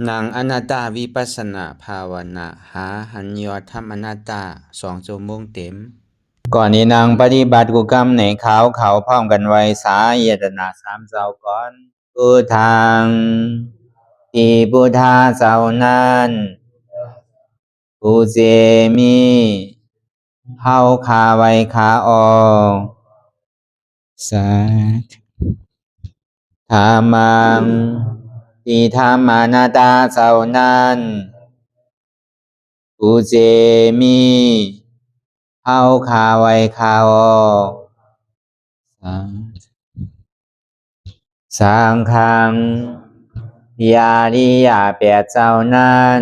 นางอนัตตาวิปัสสนาภาวนาหาหันยอดธรรมอนัตตา2 ชั่วโมงเต็มก่อนนี้นางปฏิบัติกุกรรมในเขาพร้อมกันไว้สาเยตนา3 เจ้าก่อนพุทธังที่พุทธาเจ้านั้นผู้เจมีเฮาคาไว้คาออกสาธุธรรมังที่ธรรมานาตาเจ้านั้นผู้เจมีเฮาคาไว้คาออกสังฆังยาริยาแปดเจ้านั้น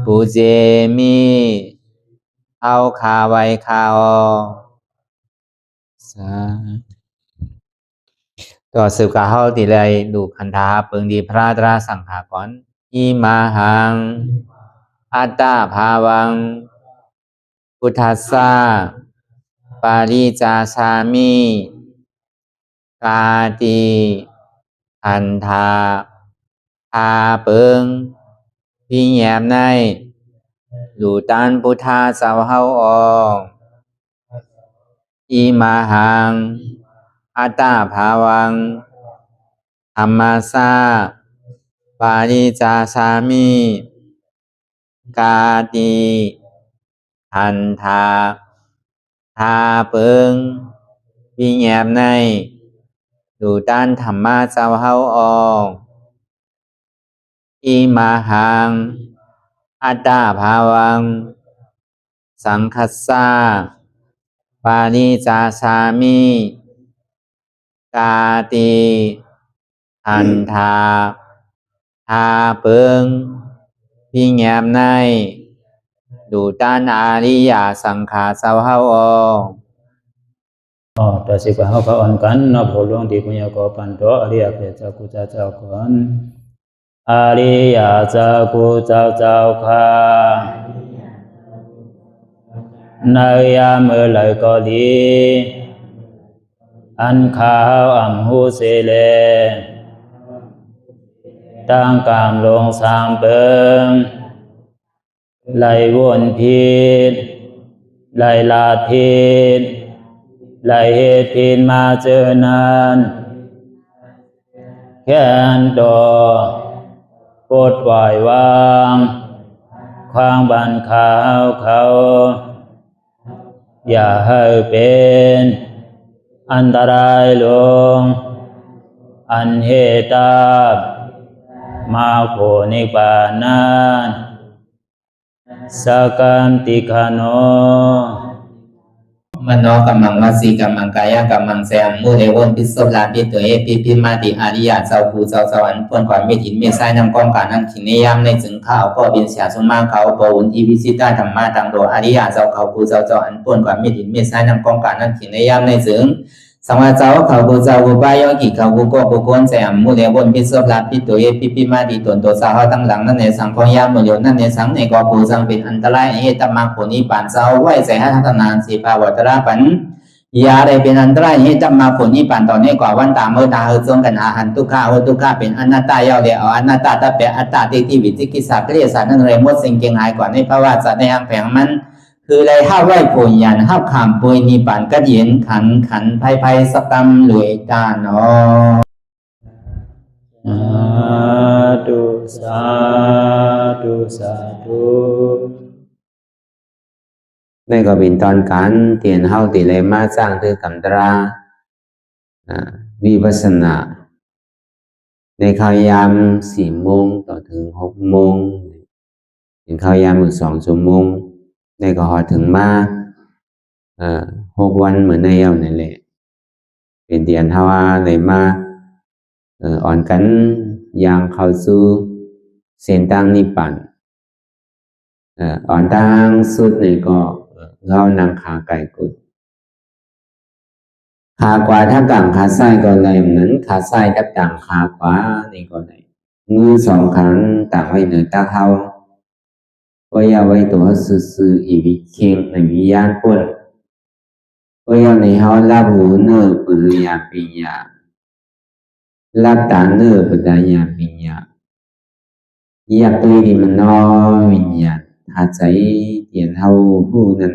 ผู้เจมีเฮาคาไว้คาออกต่อสืบกาเฮาติเลยดูคันธาเปิงดีพระตราสังขากรอิมาหังอัตตาภาวังพุทธัสสะปาริจาสามิกาติอันธาพาเปิงพี่แยมในดูตันพุทธาเจ้าเฮาออกอิมาหังอัตตาภาวังธรรมัสสะปาริจาสามิกาติอันธาพาเปิงพี่แยมในดูตันธรรมะเจ้าเฮาออกอิมาหังอัตตาภาวังสังคัสสะปาริจาสามิกาติอันธาพาเปิงพี่แยมในดูตันอาริยสังขารเจ้าเฮาออกต่อสิกว่าเฮาก็อ่อนกันเนาะผู้หลวงที่ปุญญาก็ปันโตอริยเจ้ากุเจ้าก่อนอริยเจ้ากุเจ้าค่ะในยามเมื่อไหร่ก็ดีอันข้าวอ่ำหูเสเลตั้งกามลงสามเปิงไหลวนพิษไหลลาพิษไหลเหตุพินมาเจอนานแค้นดอปดปล่อยวางความบันขาวเขาอย่าให้เป็นอันตรายลงอันเหตุตามาโผนิปานันสกันติคโนมโนกัมมังวสีกัมมังกายกัมมังแสมมุเรวนพิศลาปิตัวเอพิมาติอาริยะเจ้าภูเจ้าสวรรค์พ้นความไม่ถินไม่ใช่นำกองการนั้นขินในยามในจึงข้าวก็บินเสียสมมาเขาปวุนทีวิสิตาธรรมะตังโดอาริยะเจ้าเขาภูเจ้าสวรรค์พ้นความไม่ถินไม่ใช่นำกองการนั้นขินในยามในจึงสังวาเจ้าเขาภูเจ้าภูบายอกิเขาภูก็ภูโกนแสมมุเรวนพิศลาปิตัวเอพิมาติตนตัวสาวตั้งหลังนั่นในสังพยามมุโยนั่นในสังในก็ภูสังเป็นอันตรายเหตุมรรคผลนิพพานเจ้าไหวใส่ให้ทัศนานสีภาวตระปันยาได้เป็นอันตรายให้จำมาผลนิพพานตอนนี้กว่าวันตามเมื่อตาเฮจงกันอาหันทุกข้าทุกข้าเป็นอนัตตาเยาเดียวอนัตตาตาเปอัตตาที่วิจิกิสาเกลียสานั่นเลยมดสิ่งเก่งหายกว่าในภาวะสัตว์ในอังแผงมันคือเลยห้าไหวผลยันห้าขามปุยนิพพานก็เย็นขันภัยสกรรมหลวยตาเนาะสาธุนี่ก็เป็นตอนการเตียนเฮาติเลยมาสร้างคือกัมตราวิปัสสนาในข้าวยาม4 โมงต่อถึง6 โมงเป็นข้าวยามอีก2 ชั่วโมงในก็หอถึงมา6 วันเหมือนในเยานั่นแหละเป็นเตียนเฮาว่าเลยมาอ่อนกันยางเข้าสู่เส้นทางนิพพานอ่อนทางสุดนี่ก็เรานั่งขาไก่กุดขาขวาถ้าต่างขาซ้ายก็เลยเหมือนขาซ้ายถ้าต่างขาขวานี่ก็ได้มือ2 ข้างต่างไว้เหนือตาเท้าก็อย่าไว้ตัวซื่อๆอีวิเคียงในวิญญาณปนก็อย่าในเฮาลับหูเนื้อปุริยาปิญญาลับตาเนื้อปุตตายาปิญญา อยากตัวดีมันน้อยวิญญาณหาใจเตียนเฮาผู้นั้น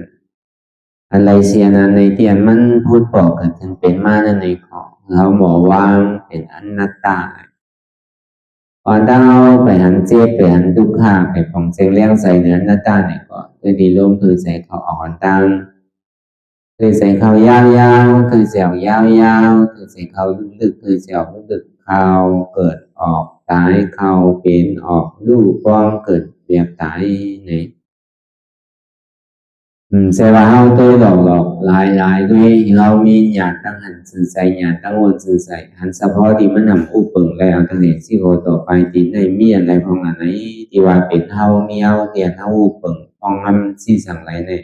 อะไรเสียนั้นในเตียนมันพูดบอกกันถึงเป็นมานั่นในของเราหมอวางเป็นอนัตตาก่อนถ้าเราไปหันเจ็บไปหันทุกข์ไปผ่องเสียงเลี้ยงใส่เนื้ออนัตตาเนี่ยก็คือดีลมคือใส่เขาอ่อนตังคือใส่เขายาวๆคือเสียวยาวๆคือใส่เขาลึกๆคือเสียวลึกๆเขาเกิดออกตายเขาเป็นออกลูกป้องเกิดเปียกตายเนี่ยsẽ vào hao tôi lọc lạiด้วยเรามีญาณตั้งหันสื่อใส่ญาณตั้งวนสื่อใส่หันเฉพาะที่มันนำอุปึงแล้วตั้งแต่สิโกต่อไปที่ในมีอะไรพองอันไหนที่ว่าเป็นเฮามีเฮาเตียนเฮาอุปึงพองมันสี่สั่งไรเนี่ย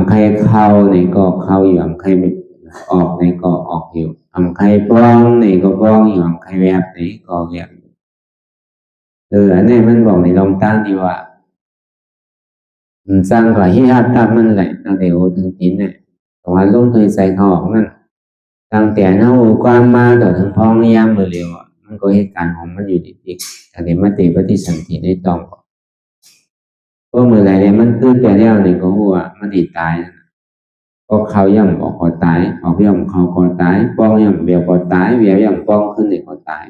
ใครเข้าในก็เข้าอยู่ใครออกในก็ออกอยู่ใครป้องในก็ป้องอยู่ใครแวบในก็แวบอันนี้มันบอกในลมตั้งที่ว่าสร้างก็ให้อาตับมันแหละตั้งแต่โอถึงกินเนี่ยตรงนั้นลงเคยใส่ทองนั่นตั้งแต่เน่าความมาต่อถึงพ้องยามมือเร็วมันก็เหตุการณ์ของมันอยู่ดีๆแต่เดี๋ยวมาติปฏิสันติในตองก็มือไรเนี่ยมันตื้นไปแล้วเนี่ยก็หัวมันดีตายก็เขาย่ำออกก็ตายออกย่ำเขาก็ตายป้องย่ำเบียวก็ตายเบียวย่ำป้องขึ้นเนี่ยก็ตาย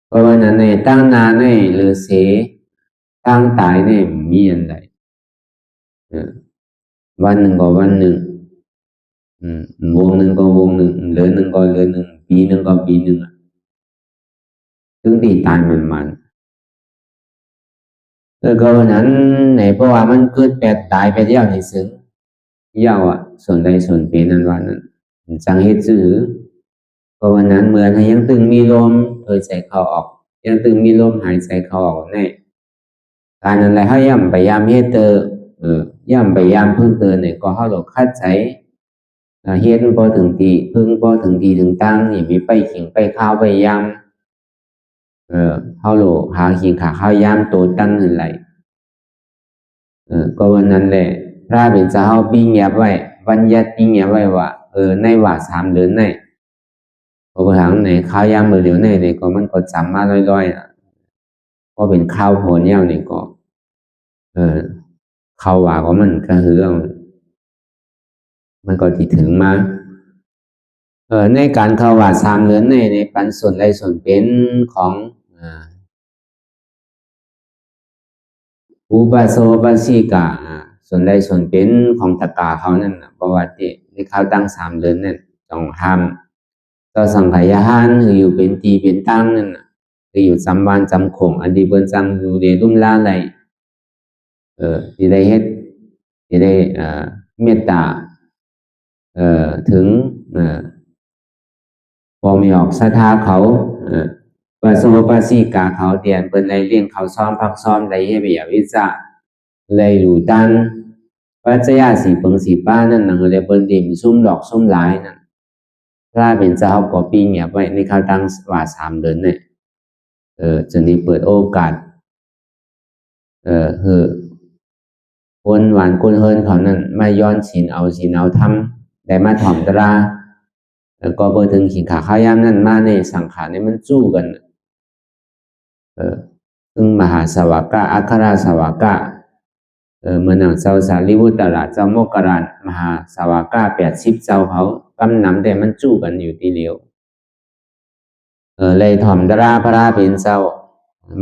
เพราะว่านั้นในตั้งนาในหรือเสตั้งตายเนี่ยมีอะไรวันหนึ่งก็วันหนึ่งวงหนึ่งก็วงหนึ่งเหลือหนึ่งก็เหลือหนึ่งปีหนึ่งก็ปีหนึ่งถึงตีตายมันก็วันนั้นในเพราะว่ามันเกิดแปดตายไปเดียวในซึ้งยาวส่วนใดส่วนเป็นนั้นวันนั้นสังเหตุซื่อก็วันนั้นเหมือนยังตึงมีลมหายใจเข้าออกยังตึงมีลมหายใจเข้าออกในการนั้นแหละเขาย่ำพยายามเฮ็ดย่ำพยายามพึ่งเตือนเนี่ยก็เขาหลอกคัดใจเฮ็ดพอถึงทีพึ่งพอถึงทีถึงตั้งอย่ามีไปขิงไปข้าวไปยำเขาหลอกหาขิงขาข้าวยำตัวตั้งหรือไรก็วันนั้นแหละพระเป็นเจ้าปิ้งยับไว้วันยัดปิ้งยับไว้ว่าในว่า3 เดือนในพอไปหางในข้าวยำมือเดียวในก็มันก็จำมาลอยๆก็เป็นข้าวโหนเย้านี่ก็เขาว่าก็มันกระเฮือมันก็ที่ถึงมาในการเข้าว่า3 เดือนในปันส่วนใดส่วนเป็นของอุบาโสบาสิกาส่วนใดส่วนเป็นของตกาเขานั่นประวัติในเขาตั้ง3 เดือนนั่นต้องทำต่อสังขยาหรืออยู่เป็นตีเป็นตั้งนั่นคืออยู่จำวันจำคงอันดีเบิ้นจำอยู่ในรุ่มล่าอะไรที่ได้เฮ็ดที่ได้เมตตาถึงพอมีออกศรัทธาเขาปาโสปาสิกาเขาเตียนเป็นไรเลี้ยงเขาซ้อมพักซ้อมไรให้เบียวิจาเลยหลู่ดันปัจจัยสีเปิงสีป้านั่นหนังเลยเป็นดิมซุ่มดอกซุ่มหลายนั่นพระเป็นเจ้าก็ปีเงียบไว้ในเขาตั้งว่า3 เดือนเนี่ยจนนี้เปิดโอกาสคนหวานคนเฮินเขานั่นมาย้อนศีลเอาทำได้มาถ่อมตราก็เปิดถึงขิงขาข้าวยามนั่นมาในสังขารนี่มันจู้กันซึ่งมหาสวากะอัคราสวากะเมื่อนังเจ้าสารีบุตระเจ้าโมกขราชมหาสวากะ80 เจ้าเขากำนำแต่มันจู้กันอยู่ทีเดียวเลยถ่อมตราพระเป็นเจ้า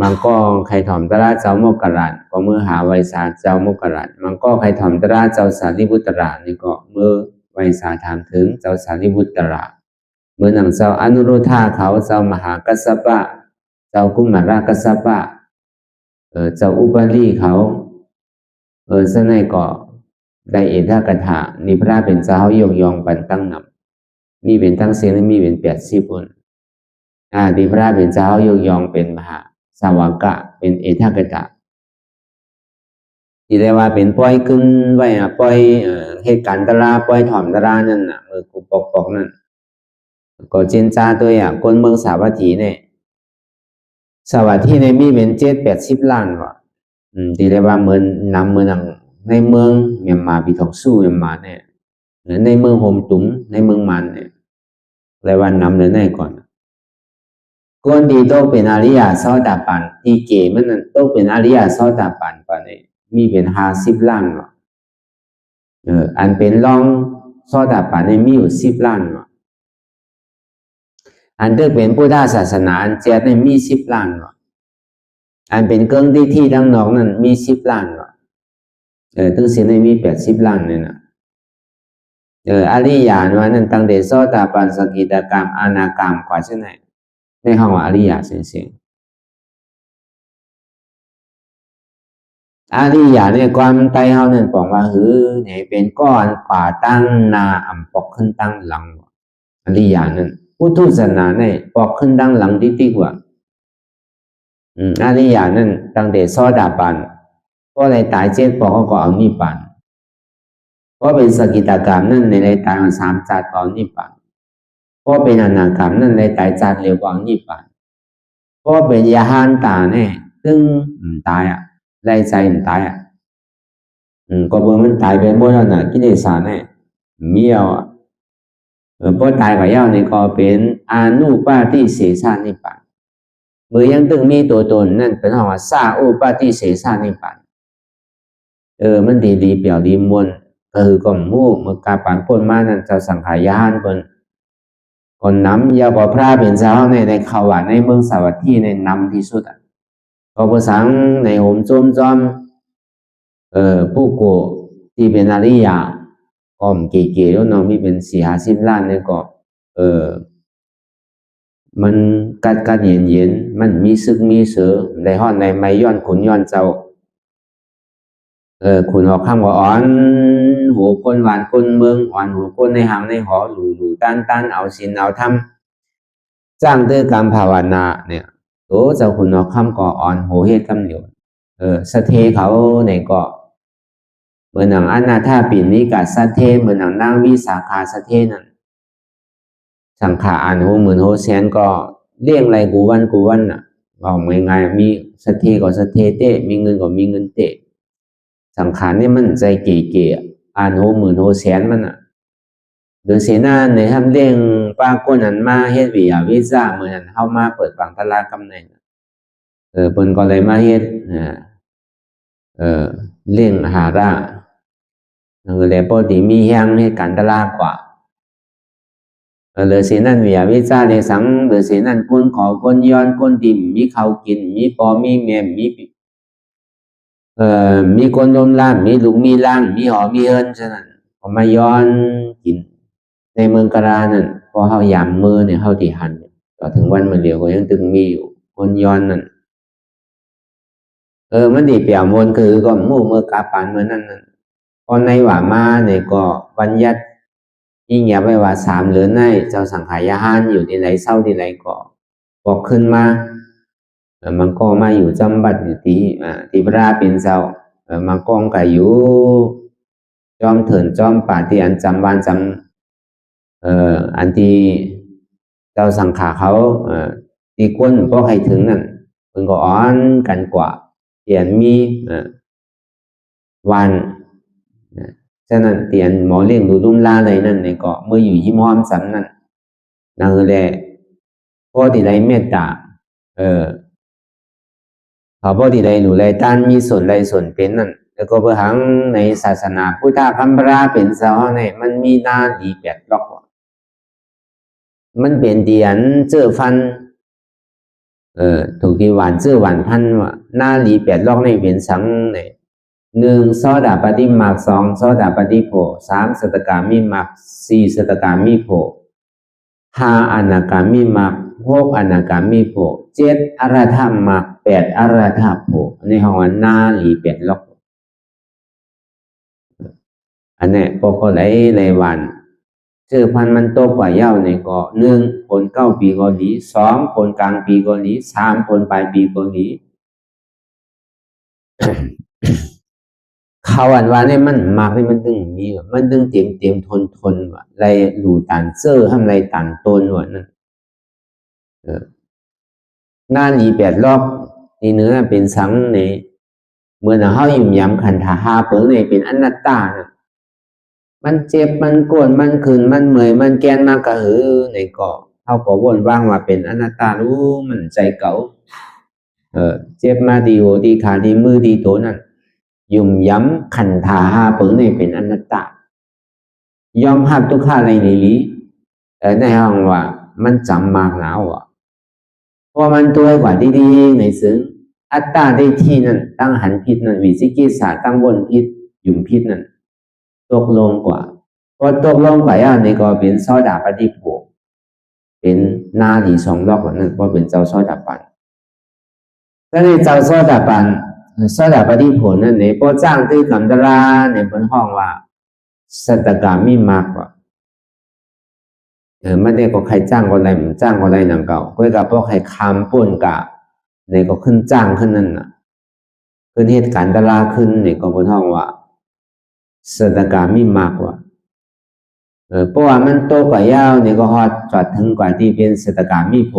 มังก็ใครถ่อมตราเจ้าโมกขราชก็เมื่อหาไวสาเจ้าโมกขราชมังก็ใครถ่อมตราเจ้าสารีบุตระนี่ก็เมื่อไวสาถามถึงเจ้าสารีบุตระเมื่อหนังเจ้าอนุรุทธาเขาเจ้ามหากัสสปะเจ้ากุมารกัสสปะเจ้าอุปาลีเขาสนัยก็ได้เอธากถานิพระเป็นเจ้ายองปันตั้งนำมีเป็นตั้งเสียงมีเป็น80 คนนิพระเป็นเจ้ายองเป็นมหาสาวกะเป็นเอธากถาที่เรียกว่าเป็นปล่อยขึ้นไว้ปล่อยเหตุการณ์ตราปล่อยถ่อมตรานั่นกูปอกนั่นก็เจนจ้าตัวคนเมืองสาวัตถีเนี่ยสวัสดีในมีเป็น7-80 ล้านว่ะที่เรียกว่าเมืองนำเมืองในเมืองเมียนมาปีถกสู้เมียนมาเนี่ยในเมืองโฮมตุ้มในเมืองมันเนี่ยเรียกว่านำเลยในก่อน คนที่ต้องเป็นอริยโสดาปันที่เก๋มันนั่นต้องเป็นอริยโสดาปันก่อนนี่มีเป็น50 ล้านวะอันเป็นรองโสดาปันนี่มีอยู่10 ล้านวะอันที่เป็นพุทธศาสนาอันเจ็ดนี่มี10 ล้านวะอันเป็นเกิงที่ดังนอกนั่นมี10 ล้านวะถึงสิได้มี80 ล้านเนี่ยนะอริยานว่านั่นตั้งแต่โสดาปันสกิทากรรมอนาคามกว่าใช่ไหมในห้องอริยเสียงอริยเนี่ยความไตเฮานั่นบอกว่าเนี่ยเป็นก้อนป่าตั้งนาอ่ำปอกขึ้นตั้งหลังอริยนั่นพุทธศาสนาเนี่ยปอกขึ้นตั้งหลังดีกว่าอริยนั่นตั้งแต่โสดาปันก็เลยตายเจ็ดปอกก็เอานิพพานก็เป็นสกิทากรรมนั่นในตาย3 จัดเอานิพพานก็เป็นอนาคามนั่นในตายจัดเร็วกว่านิพพานก็เป็นยาหันตาเนี่ยซึ่งตายไล่ใจมันตายก็เมื่อมันตายไปหมดแล้วนะกิเลสเนี่ยมีเอาพอตายกับเย้านี่ก็เป็นอนุปาทิเสสนิพพานเมื่อยังตึงมีตัวตนนั่นเป็นคำว่าสาอุปาทิเสสนิพพานมันดีเปลี่ยวดีมวลคือก็มู่เมื่อกาปานพ้นมานั่นเจ้าสังขารยานเพิ่นคนน้ำยาวกว่าพระเป็นเจ้าในเขาว่าในเมืองสาวัตถีในนำที่สุดก็ภาษาในโหมจอมผู้โกที่เป็นอริยะก็เก๋ๆแล้วน้องมีเป็น40-50 ล้านเนี่ยก็มันกัดเย็นมันมีซึกมีเสือในห้องในไม้ย้อนขุนย้อนเจ้าขุนออกข้ามว่าอ่อนหูคนหวานคนเมืองอ่อนหูคนในหางในหอหลูต้านเอาศีลเอาธรรมจ้างด้วยการภาวนาเนี่ยโตเจ้าขุนออกข้ามก็อ่อนหูเฮ็ดกำเหนียวสะเทเขาในก็เหมือนหนังอนาถาปิณนิกาสะเทเหมือนหนังนางวิสาขาสะเทนั่นสังขารอันหูหมื่นโหแสนก็เลี้ยงไรกูวันน่ะบอกง่ายๆมีสะเทก็สะเทเตะมีเงินก็มีเงินเตะสังขารนี่มันใจเก๋ๆอ่านโหหมื่นโหแสนมันโดยเสนาในทำเรื่องป้าก้นนั้นมาเฮ็ดวิยาวิซ่าเหมือนนั้นเข้ามาเปิดฝังตลาดกำเนิดเพิ่นก็เลยมาเฮ็ดเรื่องหาร่าเลยปกติมีแห้งให้การตลาดกว่าเลยเสนั้นวิยาวิซ่าในสังเลยเสนั้นคนขอคนย้อนคนดิ่มมีเขากินมีปอมีแม่มีคนล้มล้างมีลูกมีล่างมีหอมีเอิญฉะนั้นพอมาย้อนกินในเมืองกรานั่นพอเขายามมือเนี่ยเขาที่หันก็ถึงวันมันเดียวก็ยังตึงมีอยู่คนย้อนนั่นมันดีเปี่ยมวนคือก็มู่เมื่อกาปานเมื่อนั้นพอในว่ามาเนี่ยก็บัญญัติยิ่งอย่าไปว่า3 เหลือในเจ้าสังขารยานอยู่ที่ไหนเศร้าที่ไหนก็บอกขึ้นมามันก็มาอยู่จำบัดอยู่ที่พระเป็นเจ้ามันกองกับอยู่จอมเถินจอมป่าที่อันจำบ้านจำอันที่เจ้าสังขาเขาที่ก้นก็ให้ถึงนั่นเพิ่นก็อ้อนกันกว่าเตียนมีวันฉะนั้นเตียนหมอเลี้ยงดูรุ่มล่าเลยนั่นในเกาะเมื่ออยู่ยิ้มหอมสันนั่นนั่นแหละพอที่ไรเมตตาเขาพอที่ใดหนูไรต้านมีส่วนใดส่วนเป็นนั่นแล้วก็เพื่อหังในศาสนาพุทธคัมภีร์เป็นเสาเนี่ยมันมีหน้าดี8 ล็อกมันเป็นเดียนเจอฟันถูกที่หวานเจอหวานพันว่าหน้าดี8 ล็อกในเป็นสังเนี่ย1โสดาปฏิมรรค2โสดาปฏิโภ3สัตตกามิมรรค4สัตตกามิโภ5อนาคามิมรรค6อนาคามิโภ7อรหัตมรรค8อรหัตโภในห้องหน้าดี8 ล็อกอันนี้พอก็ไหลวันเจอพันมันโตกว่าเย้าในก็1คน9 ปีก็ดี2คนกลางปีก็ดี3คนปลายปีก็ดีเขาอันว่าเนี่ยมันมากที่มันตึงมีมันตึงเต็มทนว่ะไรหลู่ตันเซอร์ทำไรตันต้นว่ะนั่นหน้านี้8 รอบนี่เนื้อเป็นสังในเมื่อเขายุ่มยำขันธาหาเปิงในเป็นอนัตตานะมันเจ็บมันโกรธมันขืนมันเมื่อยมันแกนมากระหือในเกาะ เขาก็วนว่างมาเป็นอนัตตารู้มันใจเก่าเจ็บมาดีโอดีขาดีมือดีโตนั่นยุ่มย้ำขันธาหาปืนนี่เป็นอนัตตายอมหับทุกข้าในนี้ในห้องว่ามันจำมากหนาวเพราะมันตัวกว่าดีๆในซึ้งอัตตาได้ที่นั่นตั้งหันพิษนั่นวิจิกิจสาตั้งวนพิษยุ่มพิษนั่นตกลงกว่าพอตกลงกว่าย่าในก็เป็นโสดาปฏิโภคเป็นนาดีสองรอบนั่นเพราะเป็นเจ้าโสดาปันก็ในเจ้าโสดาปันโสดาปฏิโภคนั่นในพอจ้างที่กันตราในบนห้องว่าสัตตกามีมากกว่าไม่ได้ก็ใครจ้างก็อะไรมันจ้างก็อะไรหนังเก่าก็กับพวกใครคำป่นกะในก็ขึ้นจ้างขึ้นนั่นน่ะขึ้นเหตุการณ์ตราขึ้นในก็บนห้องว่าสัตตกามีมากกว่าเพราะว่ามันโตกว่ายาวเนี่ยก็ฮอดจอดถึงกว่าที่เป็นสัตตกามีโพ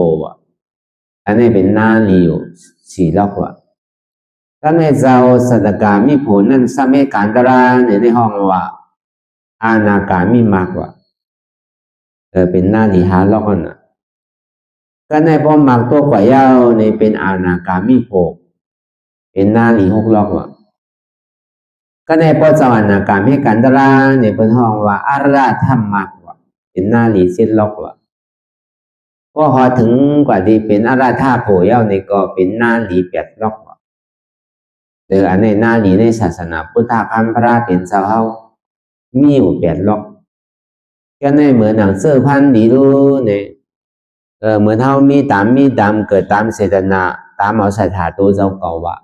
อันนี้เป็นหน้าลีวสี่รอบถ้าในเจ้าสัตตกามีโพนั่นสมัยการตราในห้องว่าอนาคามีมากกว่าเป็นหน้าลีหาล็อกน่ะก็ในพอมากตัวกว่ายาวในเป็นอนาคามีโพเป็นหน้าลีหกล็อกก็ในพอเจ้าอนาคามีกันตราในเป็นห้องว่าอาราธรรมมากกว่าเป็นหน้าลีเจ็ดล็อกพอถึงกว่าที่เป็นอาราธาโพยาวในก็เป็นหน้าลีแปดล็อกอันในหน้าลีในศาสนาพุทธคัมภราเป็นเจ้าเฮามีอยู่แปดล็อกก็ในเหมือนหนังเสื้อพันดีดูเนี่ยเหมือนเฮามีตามเกิดตามเจตนาตามเอาศรัทธาตัวเจ้าเก่าว่า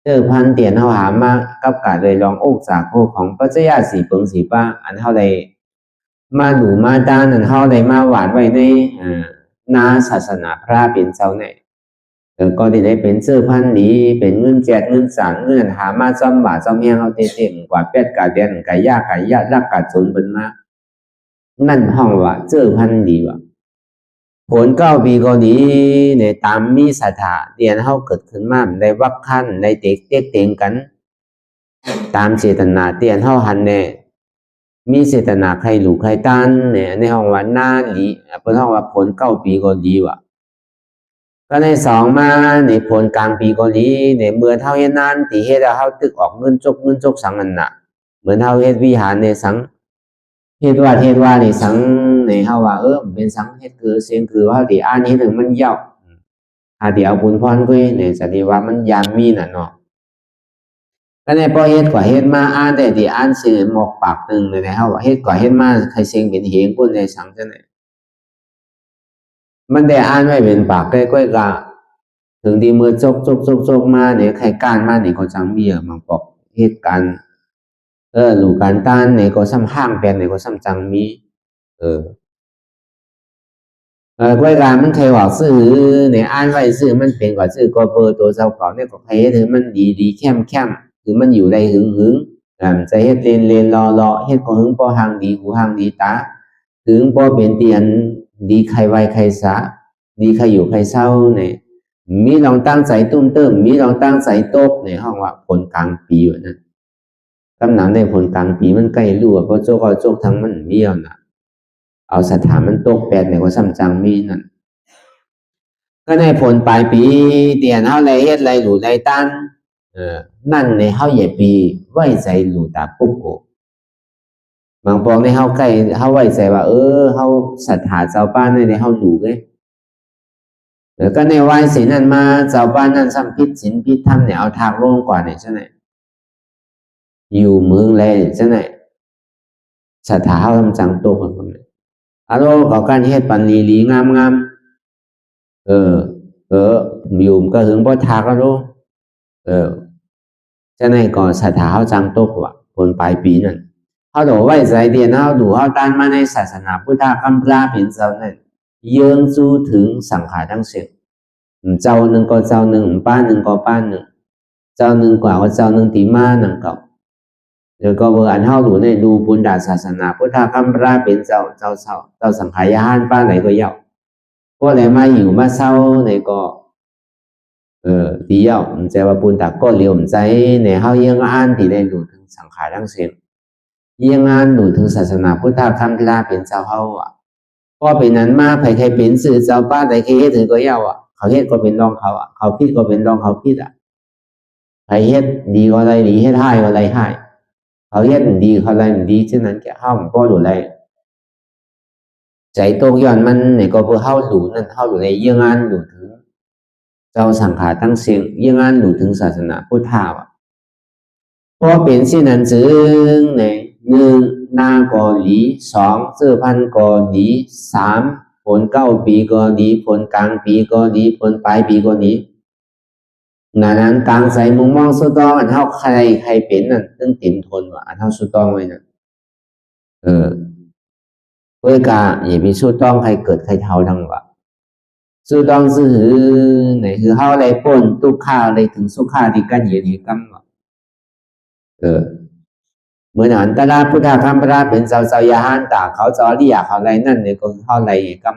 เสื้อพันเตียนเฮาหามากับการเลยลองอกจากโคของปัจจยาสีเปิงสีป้าอันเฮาได้มาดูมาด้านอันเฮาได้มาหวานไว้ในนาศาสนาพระเป็นเจ้าเนี่ยก็ได้เป็นเสื้อพันดีเป็นเงินแจกเงินสั่งเงินหามาซ้ำบาทซ้ำเฮียงเฮาเต็มกว่าเป็ดกาเดียนกายากรักกาสนเป็นมานั่นห้องว่าเจอพันดีว่ะผล9 ปีก็ดีในตามมีศรัทธาเรียนเฮาเกิดขึ้นมาได้วักขั้นได้เต็งกันตามเจตนาเตียนเฮาหันแน่มีเจตนาใครหลูใครต้านเนี่ยในห้องว่าหน้าดีเพิ่นห้องว่าผล9 ปีก็ดีว่ะก็ใน2มาในผลกลางปีก็ดีในเมื่อเฮาเฮ็ดนานติเฮ็ดแล้วเฮาตึกออกเงินจกสังนั่นน่ะเหมือนเฮาเฮ็ดวิหารในสังเฮ็ดว่านี่สังในเฮาว่าเป็นสังเฮ็ดคือเสียงคือว่าที่อ่านนี้ถึงมันยาวหาที่เอาบุญพรคุยในสติว่ามันยามมีน่ะเนาะก็ในพอเฮ็ดกว่าเฮ็ดมาอ่านได้ที่อ่านสิหมอกปากนึงในเฮาว่าเฮ็ดกว่าเฮ็ดมาใครเสียงเป็นเหงพุ่นในสังจังได๋มันได้อ่านไว้เป็นปากใกล้ๆกะถึงที่มือจกมาเนี่ยใครก้านมานี่ก็จังมีมาบอกเหตุการณ์ลูกการต้านเนี่ยก็ซ้ำห้างแปลนเนี่ยก็ซ้ำจังมีกล้วยการมันเคยว่าซื้อเนี่ยอ่านไว้ซื้อมันเป็นกว่าซื้อก็เบอร์ตัวเจ้าเก่าเนี่ยก็ใครถึงมันดีแค้มคือมันอยู่ในหึงใจเฮ็ดเลนรอเฮ็ดก็หึงพอหางดีหูหางดีตาถึงพอเป็นเตียนดีใครไวใครสาดีใครอยู่ใครเศร้าเนี่ยมีลองตั้งใจตุ้มเติมมีลองตั้งใจตกในห้องว่าผลกลางปีอยู่นะกำหนังในผลกลางปีมันใกล้รั่วเพราะโจกทั้งมันมีเอานะเอาสถานมันตกแปดในก็ซ้ำจังมีนั่นก็ในผลปลายปีเตียนเฮาไรเฮ็ดไรหลู่ไรตันนั่นในเฮาใหญ่ปีไว้ใจหลู่ตาปุ๊บโบางปองในเฮาใกล้เฮาไว้ใจว่าเฮาศรัทธาเจ้าบ้านในเฮาหลู่เด้ก็ในวัยศีลนั้นมาเจ้าบ้านนั้นซ้ำพิษศีลพิษธรรมเนี่ยเอาทางลงกว่าเนี่ยใช่ไหมอยู่เมืองเลยใช่ไหมศรัทธาเฮาทำจังโตคนนี้อารมณ์กับการเฮ็ดปันลีงามอยู่ก็ถึงบ่ทาก็รู้ใช่ไหมก่อนศรัทธาเฮาจังโตกว่าผลปลายปีนั้นเฮาดูไว้ใจเดียนเฮาดูเฮาต้านมาในศาสนาพุทธคัมภีร์เป็นเจ้านั่นเยื่องจู้ถึงสังขารทั้งสิ้นเจ้าหนึ่งก็เจ้าหนึ่งป้าหนึ่งก็ป้าหนึ่งเจ้าหนึ่งกว่าก็เจ้าหนึ่งตีมาหนึ่งเก่าแล้วก็เมื่ออันเฮาดูในดูบุญดาศาสนาพุทธคัมภีร์เป็นเจ้าสังขารยานป้าไหนก็เย้าพวกไหนมาอยู่มาเศร้าในก็ตีเย้าใจว่าบุญดาก็เลี้ยวใจในเฮายังอ่านที่ได้ดูถึงสังขารทั้งสิ้นยังอ่านดูถึงศาสนาพุทธคัมภีร์เป็นเจ้าเฮา พอเป็นนั้นมาไผใครเป็นสื่อเจ้าป้าใดใครเฮ็ดถือก็เย้าอ่ะเขาเฮ็ดก็เป็นรองเขาอ่ะเขาผิดก็เป็นรองเขาผิดอ่ะไผเฮ็ดดีก็อะไรดีเฮ็ดให้ก็อะไรให้เขาเฮ็ดดีเขาอะไรดีฉะนั้นแกเฮามันบ่รู้ไรใจตกย้อนมันเนี่ยก็เพื่อเฮารู้นั่นเฮารู้ในเรื่องงานรู้ถึงเจ้าสังขารตั้งเสียงเรื่องงานรู้ถึงศาสนาพุทธะอ่ะพอเป็นเช่นนั้นจึงใน1นาก็ดี2ซื้อพันก็ดี3ผล9ปีก็ดีผลกลางปีก็ดีผลปลายปีก็ดีนั้นกลางใส่มุมมองสุดต้องอันเฮาใครเป็นนั่นตึงเต็มทนว่าอันเฮาสุดต้องไว้นั่นเพื่อกาอย่าไปสุดต้องใครเกิดใครเท่าทั้งว่าสุดต้องซื่อไหนคือเฮาอะไรพ้นทุกข์อะไรถึงสุขาที่กันเย็นกรรมว่าเหมือนอันตราพุทธธรรมพระเป็นเจ้ายาหันตาเขาจะเรียกเขาอะไรนั่นเนี่ยก็เฮาอะไรกรรม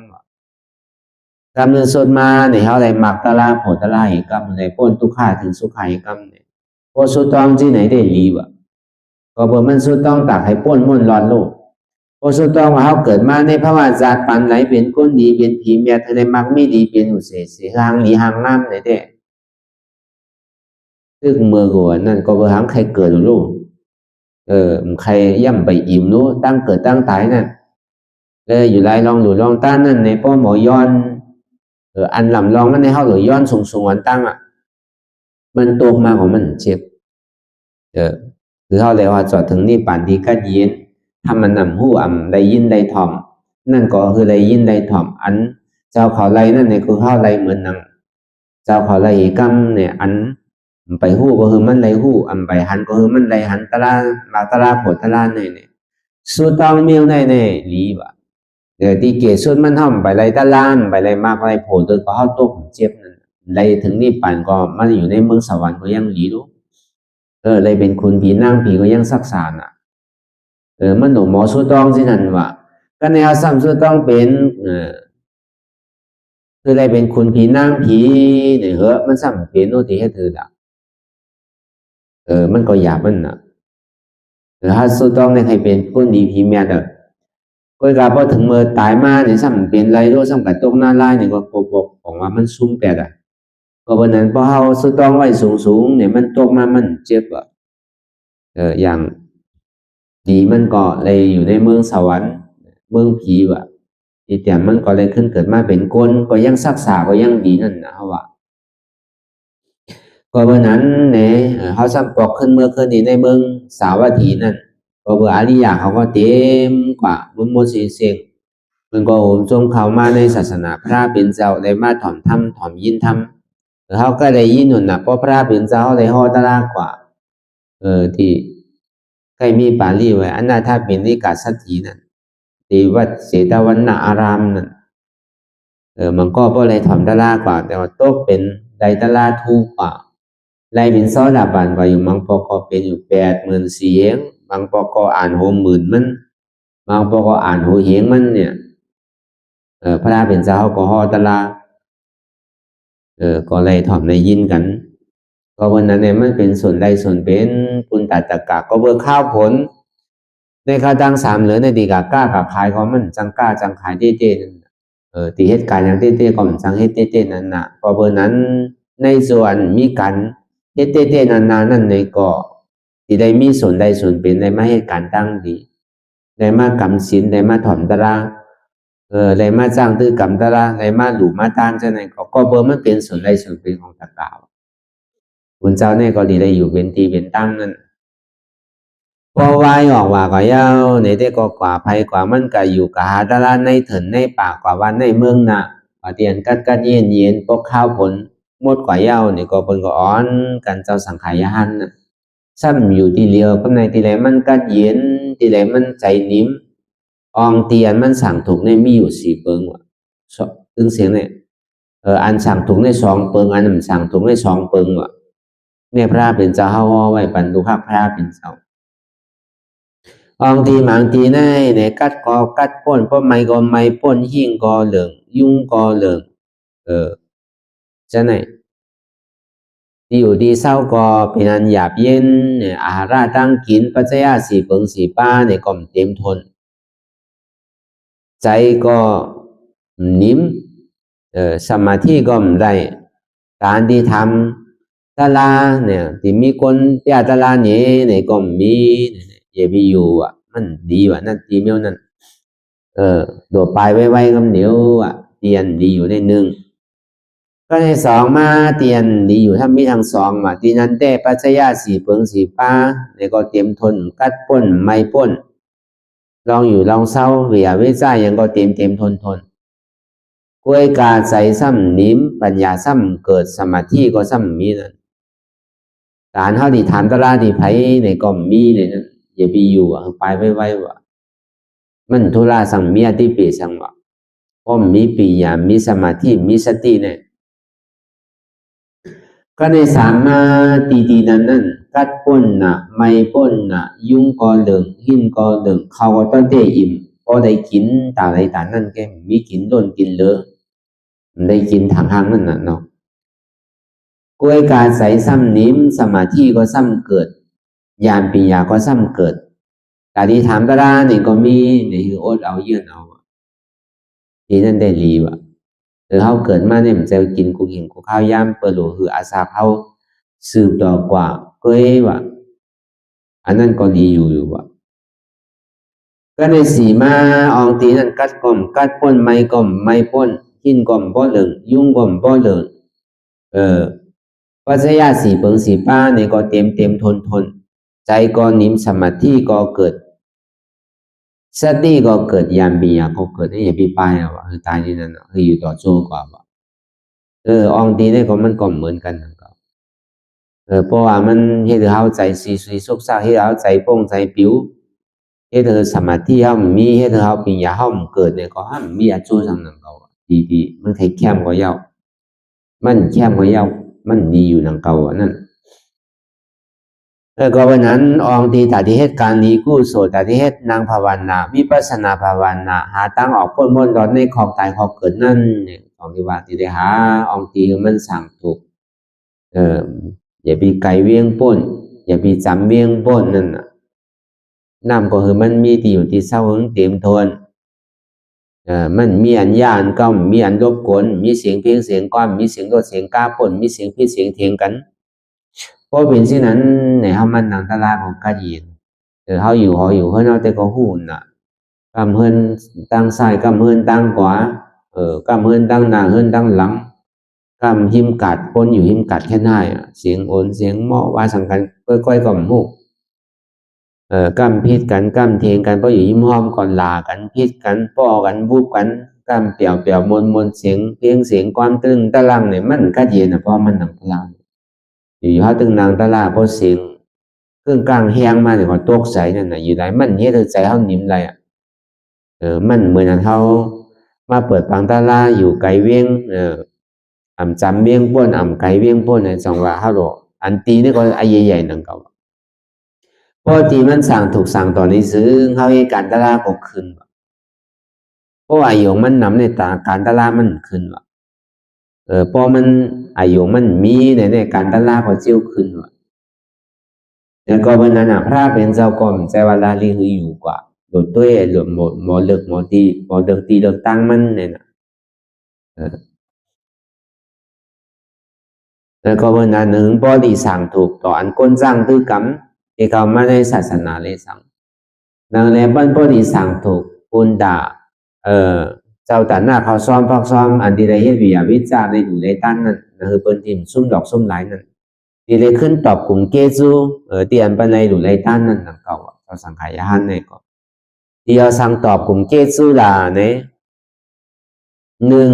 กรรมเงินส่วนมาเนี่ยเฮาอะไรมักตราโผตรากรรมในพ้นทุกข์ถึงสุขกรรมเนี่ยพอสุดต้องที่ไหนได้รีวะก็บ่มันสุดต้องตักให้พ้นมุ่นร้อนโลกพอสุดต้องว่าเฮาเกิดมาในภาวะจัดปันไหลเป็นคนดีเป็นผีเมียในมักไม่ดีเป็นอุเสสิหางดีหางงามเนี่ยเด้ซึ่งเมื่อก่อนนั่นก็บ่หางใครเกิดลูกใครย่ำไปอิ่มรู้ตั้งเกิดตั้งตายนั่นอยู่ไรลองหลุดลองต้านนั่นในป้อหมอย้อนอันลำลองมันในเฮาหรือย้อนสูงอันตั้งอ่ะมันตกมาของมันเจ็บคือเฮาเลยว่าจอดถึงนี่ป่านที่กัดเย็นทำมันนำหู้ได้ยินได้ถ่อมนั่นก็คือได้ยินได้ถ่อมอันเจ้าเขาไรนั่นเนี่ยคือเฮาไรเหมือนนังเจ้าเขาไรกรรมเนี่ยอันไปหู้ก็คือมันไรหู้ไปหันก็คือมันไรหันตรามาตราโผตราเนี่ยสุดต้องเมียวในลีบะที่เกศสุดมันห่อมไปไรตารานไปไรมากไรโผล่ตัวก็เฮาตกเจ็บนั่นไรถึงนี่ป่านก็มันอยู่ในเมืองสวรรค์ก็ยังลีรู้เลยเป็นคุณผีนั่งผีก็ยังซักษาน่ะมันหนูหมอสุดต้องสินั่นว่าก็ในอาซ้ำสุดต้องเป็นคืออะไรเป็นคุณผีนั่งผีเนี่ยมันซ้ำเป็นโนติให้เธอละมันก็หยาบมันน่ะถ้าสุดต้องในใครเป็นคนดีผีเมียก็กลับพอถึงเมื่อตายมาเนี่ยซ้ำเป็นไรรู้ซ้ำกับตกหน้าไล่เนี่ยก็บอกของว่ามันซุ้มแปดอ่ะก็วันนั้นพอเฮาสุดต้องไว้สูงเนี่ยมันตกมามันเจ็บอ่ะอย่างดีมันก็เลยอยู่ในเมืองสวรรค์เมืองผีว่ะที่แต่มันก็เลยขึ้นเกิดมาเป็นคนก็ยังรักษาก็ยังดีนั่นนะว่าก็วันนั้นเนี่ยเขาซ้ำปอกขึ้นเมื่อคืนนี้ในเมืองสาวัตถีนั่นก็เบอร์อริยะเขาก็เต็มกว่ามุนโมสีเสกมันก็โหมจงเข้ามาในศาสนาพระเป็นเจ้าได้มาถ่อมธรรมถ่อมยินธรรมเขาก็ได้ยินหนุนนะเพราะพระเป็นเจ้าได้ฮอตลากว่าที่ใครมีปาลีไว้อันนั้นถ้าเป็นนิกาสัตถีนั่นที่วัดเสตวันนารามนั่นมันก็เพราะอะไรถ่อมตลากว่าแต่ว่าโต๊ะเป็นไดตลาทูกว่าไรเป็นซอดาบันว่าอยู่มังปอกอเป็นอยู่80,000 เสียงมังปอกออ่าน60,000มันมังปอกออ่านหูเหียงมันเนี่ยพระเป็นเจ้าก็ฮอตลาก็เลยถ่อมในยินกันก็วันนั้นเนี่ยมันเป็นส่วนใดส่วนเป็นปุณตตะกะก็เบอร์ข้าวผลในข้าดัง3เหลือในดีกากล้ากับขายก็มันจังกล้าจังขายเต้ๆนั่นตีเหตุการณ์อย่างเต้ๆก็มันจังเฮ็ดเต้ๆนั่นน่ะพอเบอร์นั้นในส่วนมีกันเฮ็ดเต้ๆนั่นนั่นในก็ที่ได้มีส่วนใดส่วนเป็นได้มาเหตุการณ์ตั้งดีได้มากำศีลได้มาถ่อมตราได้มาจ้างตื้อกำตราได้มาหลู่มาต้านจังไหนก็เบอร์มันเป็นส่วนใดส่วนเป็นของตะกาวคุณเจ้าเนี่ยก็ดีได้อยู่เป็นทีเป็นตั้งนั่นพอวายออกว่าก็ยาวในเด็กก็กว่าภัยกว่ามันก็อยู่กับหาตลาดในถึงในป่ากว่าวันในเมืองน่ะว่าเตียนกัดเย็นพวกข้าวผลหมดกว่ายาวนี่ก็เพิ่นก็อ้อนกันเจ้าสังขารหันน่ะซ้ำอยู่ที่เลียวก็ในที่ไหนมันกัดเย็นที่ไหนมันใจนิ่มอองเตียนมันสั่งถูกในมีอยู่4 เปิงว่ะตึงเสียงเนี่ยอันสั่งถูกใน2 เปิงอันนั้นสั่งถูกใน2 เปิงว่ะเนี่ยพระเป็นเจ้าเฮาไว้ปันตุคักพระเป็นเจ้าองทีหมางทีในกัดกอกัดป้นป้นไม้ก็ไม้ป้นหิ่งก็เหลืองยุ่งก็เหลืองจะไหนที่อยู่ที่เศร้าก็เป็นอันหยาบเย็นเนี่ยอาหารตั้งกินปัจจัย4 เปิง4 ป้าเนี่ยก็เต็มทนใจก็ นิ่มสมาธิก็ไม่ได้การที่ทำตลาเนี่ยที่มีคนแย่ตลาเนี่ยก็มีอย่าไปอยู่อ่ะมันดีว่ะนั่นตีเมียวนั่นโดดไปไว้ๆก็เหนียวอ่ะเตียนดีอยู่ในหนึ่งก็ในสองมาเตียนดีอยู่ถ้ามีทางสองมาตีนั้นแต่ปัจจัยสี่เปิงสี่ป้าเนี่ยก็เตรียมทนกัดป้นไม่ป้นลองอยู่ลองเศร้าเวียวิจัยยังก็เตรียมทนกวยกาใจซ้ำนิ่มปัญญาซ้ำเกิดสมาธิก็ซ้ำมีนั่นการเท่าที่ฐานตลาที่ไผในก็มีเนี่ยนั่นอย่าไปอยู่อ่ะไปไว้ว่ะมันทุลาสังเมียที่ปีสังวะเพราะมีปีญามีสมาธิมีสติเนี่ยก็ในสามมาตีนั้นกัดป้นน่ะไม่ป้นน่ะยุ่งก็เหลืองหินก็เหลืองเขาก็ต้องได้อิ่มพอได้กินตาอะไรตานั่นแกมีกินโดนกินเลอะได้กินทางนั่นน่ะเนาะกวยการใส่ซ้ำนิ่มสมาธิก็ซ้ำเกิดญาณปัญญาก็ซ้ำเกิดแต่ที่ถามตราเนี่ยก็มีเนี่ยคืออดเอาเยื่อเอาที่นั่นได้รีวะเขาเกิดมาเนี่ยมันจะกินกูกินกูข้าวย่ำเปิดหลัวคืออาสาเขาสืบต่อกว่าก็วะอันนั้นก็ดีอยู่วะก็ในสีมาอองตีนั้นกัดก่อมกัดป้นไม่ก่อมไม่ป้นกินก่อมป้อเหลืองยุ่งก่อมป้อเหลืองปัจจัยสี่เปิงสี่ป้าเนี่ยก็เต็มทนใจก็นิ่มสมาธิก็เกิดสติก็เกิดญาณปัญญาก็เกิดให้อย่าไปไปอ่ะวะคือตายที่นั่นอ่ะคืออยู่ต่อโจกว่าวะอองตีเนี่ยก็มันก็เหมือนกันนะครับเพราะว่ามันเฮ็ดให้เราใจสุยสุกซาเฮ็ดให้เราใจโปร่งใจปิวเฮ็ดให้สมาธิเรามีเฮ็ดให้เราปัญญาเราเกิดเนี่ยก็ห้ามมีอาจูสังนั้นก็ดีมันใครแคมก็ยาวมันแคมก็ยาวมันดีอยู่นังเก่าอ่ะนั่นก็วันนั้นอองตีแต่ที่เฮ็ดการนี้กู้โสแต่ที่เฮ็ดนางภาวนาวิปัสสนาภาวนาหาตั้งออกพ้นมนต์ร้อนในขอบตายขอบเกิดนั่นเนี่ยของที่ว่าที่ได้หาอองตีมันสั่งถูกอย่าไปไกลเวียงป้นอย่าไปจำเวียงป้นนั่นน่ะน้ำก็คือมันมีที่อยู่ที่เศร้าหึงเต็มทนมันมีอันยานก็มีอันรบกวนมีเสียงเพียงเสียงก้อนมีเสียงรถเสียงก้าป่นมีเสียงพี่เสียงเถียงกันเพราะเป็นสิ่งนั้นในเฮามันนังตลาดของกะยินเฮาอยู่เฮือนเฮาแต่ก็ฮู้น่ะกำเฮือนตั้งซ้ายกำเฮือนตั้งขวากำเฮือนตั้งหน้าเฮือนตั้งหลังกำหิมกัดปนอยู่หิมกัดแค่หน้าเสียงโอนเสียงหม้อว่าสังกันก้อยๆก็ฮู้กำพิดกันกำเถียงกันเพราะอยู่หิมห้อมก่อนลากันพิดกันป้อกันบูบกันกำเปียวๆมนๆเสียงเพียงเสียงความตึงตะลังเนี่ยมันกะยินน่ะเพราะมันนังตลาดอยู่เขาตึงนางตลาดเพราะเสียงเครื่องกลางแห้งมาเนี่ยก็ตกใส่นั่นน่ะอยู่ไหนมันเฮ็ดให้ใจเขานิ่มไรมันเหมือนเขามาเปิดปังตลาดอยู่ไกลเวียงอ่ำจำเวียงป้นอ่ำไกลเวียงป้นในจังหวะเขาโลอันตีนี่ก็ไอ้ใหญ่ๆนั่นก็เพราะที่มันสั่งถูกสั่งต่อในซื้อเขาให้การตลาดก็ขึ้นเพราะอายุมันนำในตาการตลาดมันขึ้นว่ะพอมันอายุมันมีในการตลาดก็เจียวขึ้นว่ะแล้วก็วันนั้นพระเป็นเจ้าก่อนใจว่าลาลีหืออยู่กว่าโดดตัวหลุดหมอเลิกหมอตีเลิกตั้งมันเนี่ยนะแล้วก็วันนั้นหนึ่งพอดีสั่งถูกต่ออันก้นสร้างตื้อกรรมที่เขามาในศาสนาเลยสั่งดังนั้นพอดีสั่งถูกปุณด่าเจ้าแต่หน้าเขาซ้อมพักซ้อมอันที่ได้เฮ็ดวิยาวิจารในอยู่ในตั้นนั่นคือเป็นทีมซุ่มดอกซุ่มหลายนั่นที่ได้ขึ้นตอบกลุ่มเกจูที่อันเป็นในอยู่ในตั้นนั่นนั่นเก่าเราสังขายหันในก็ที่เราสั่งตอบกลุ่มเกจูล่ะเนี่ยหนึ่ง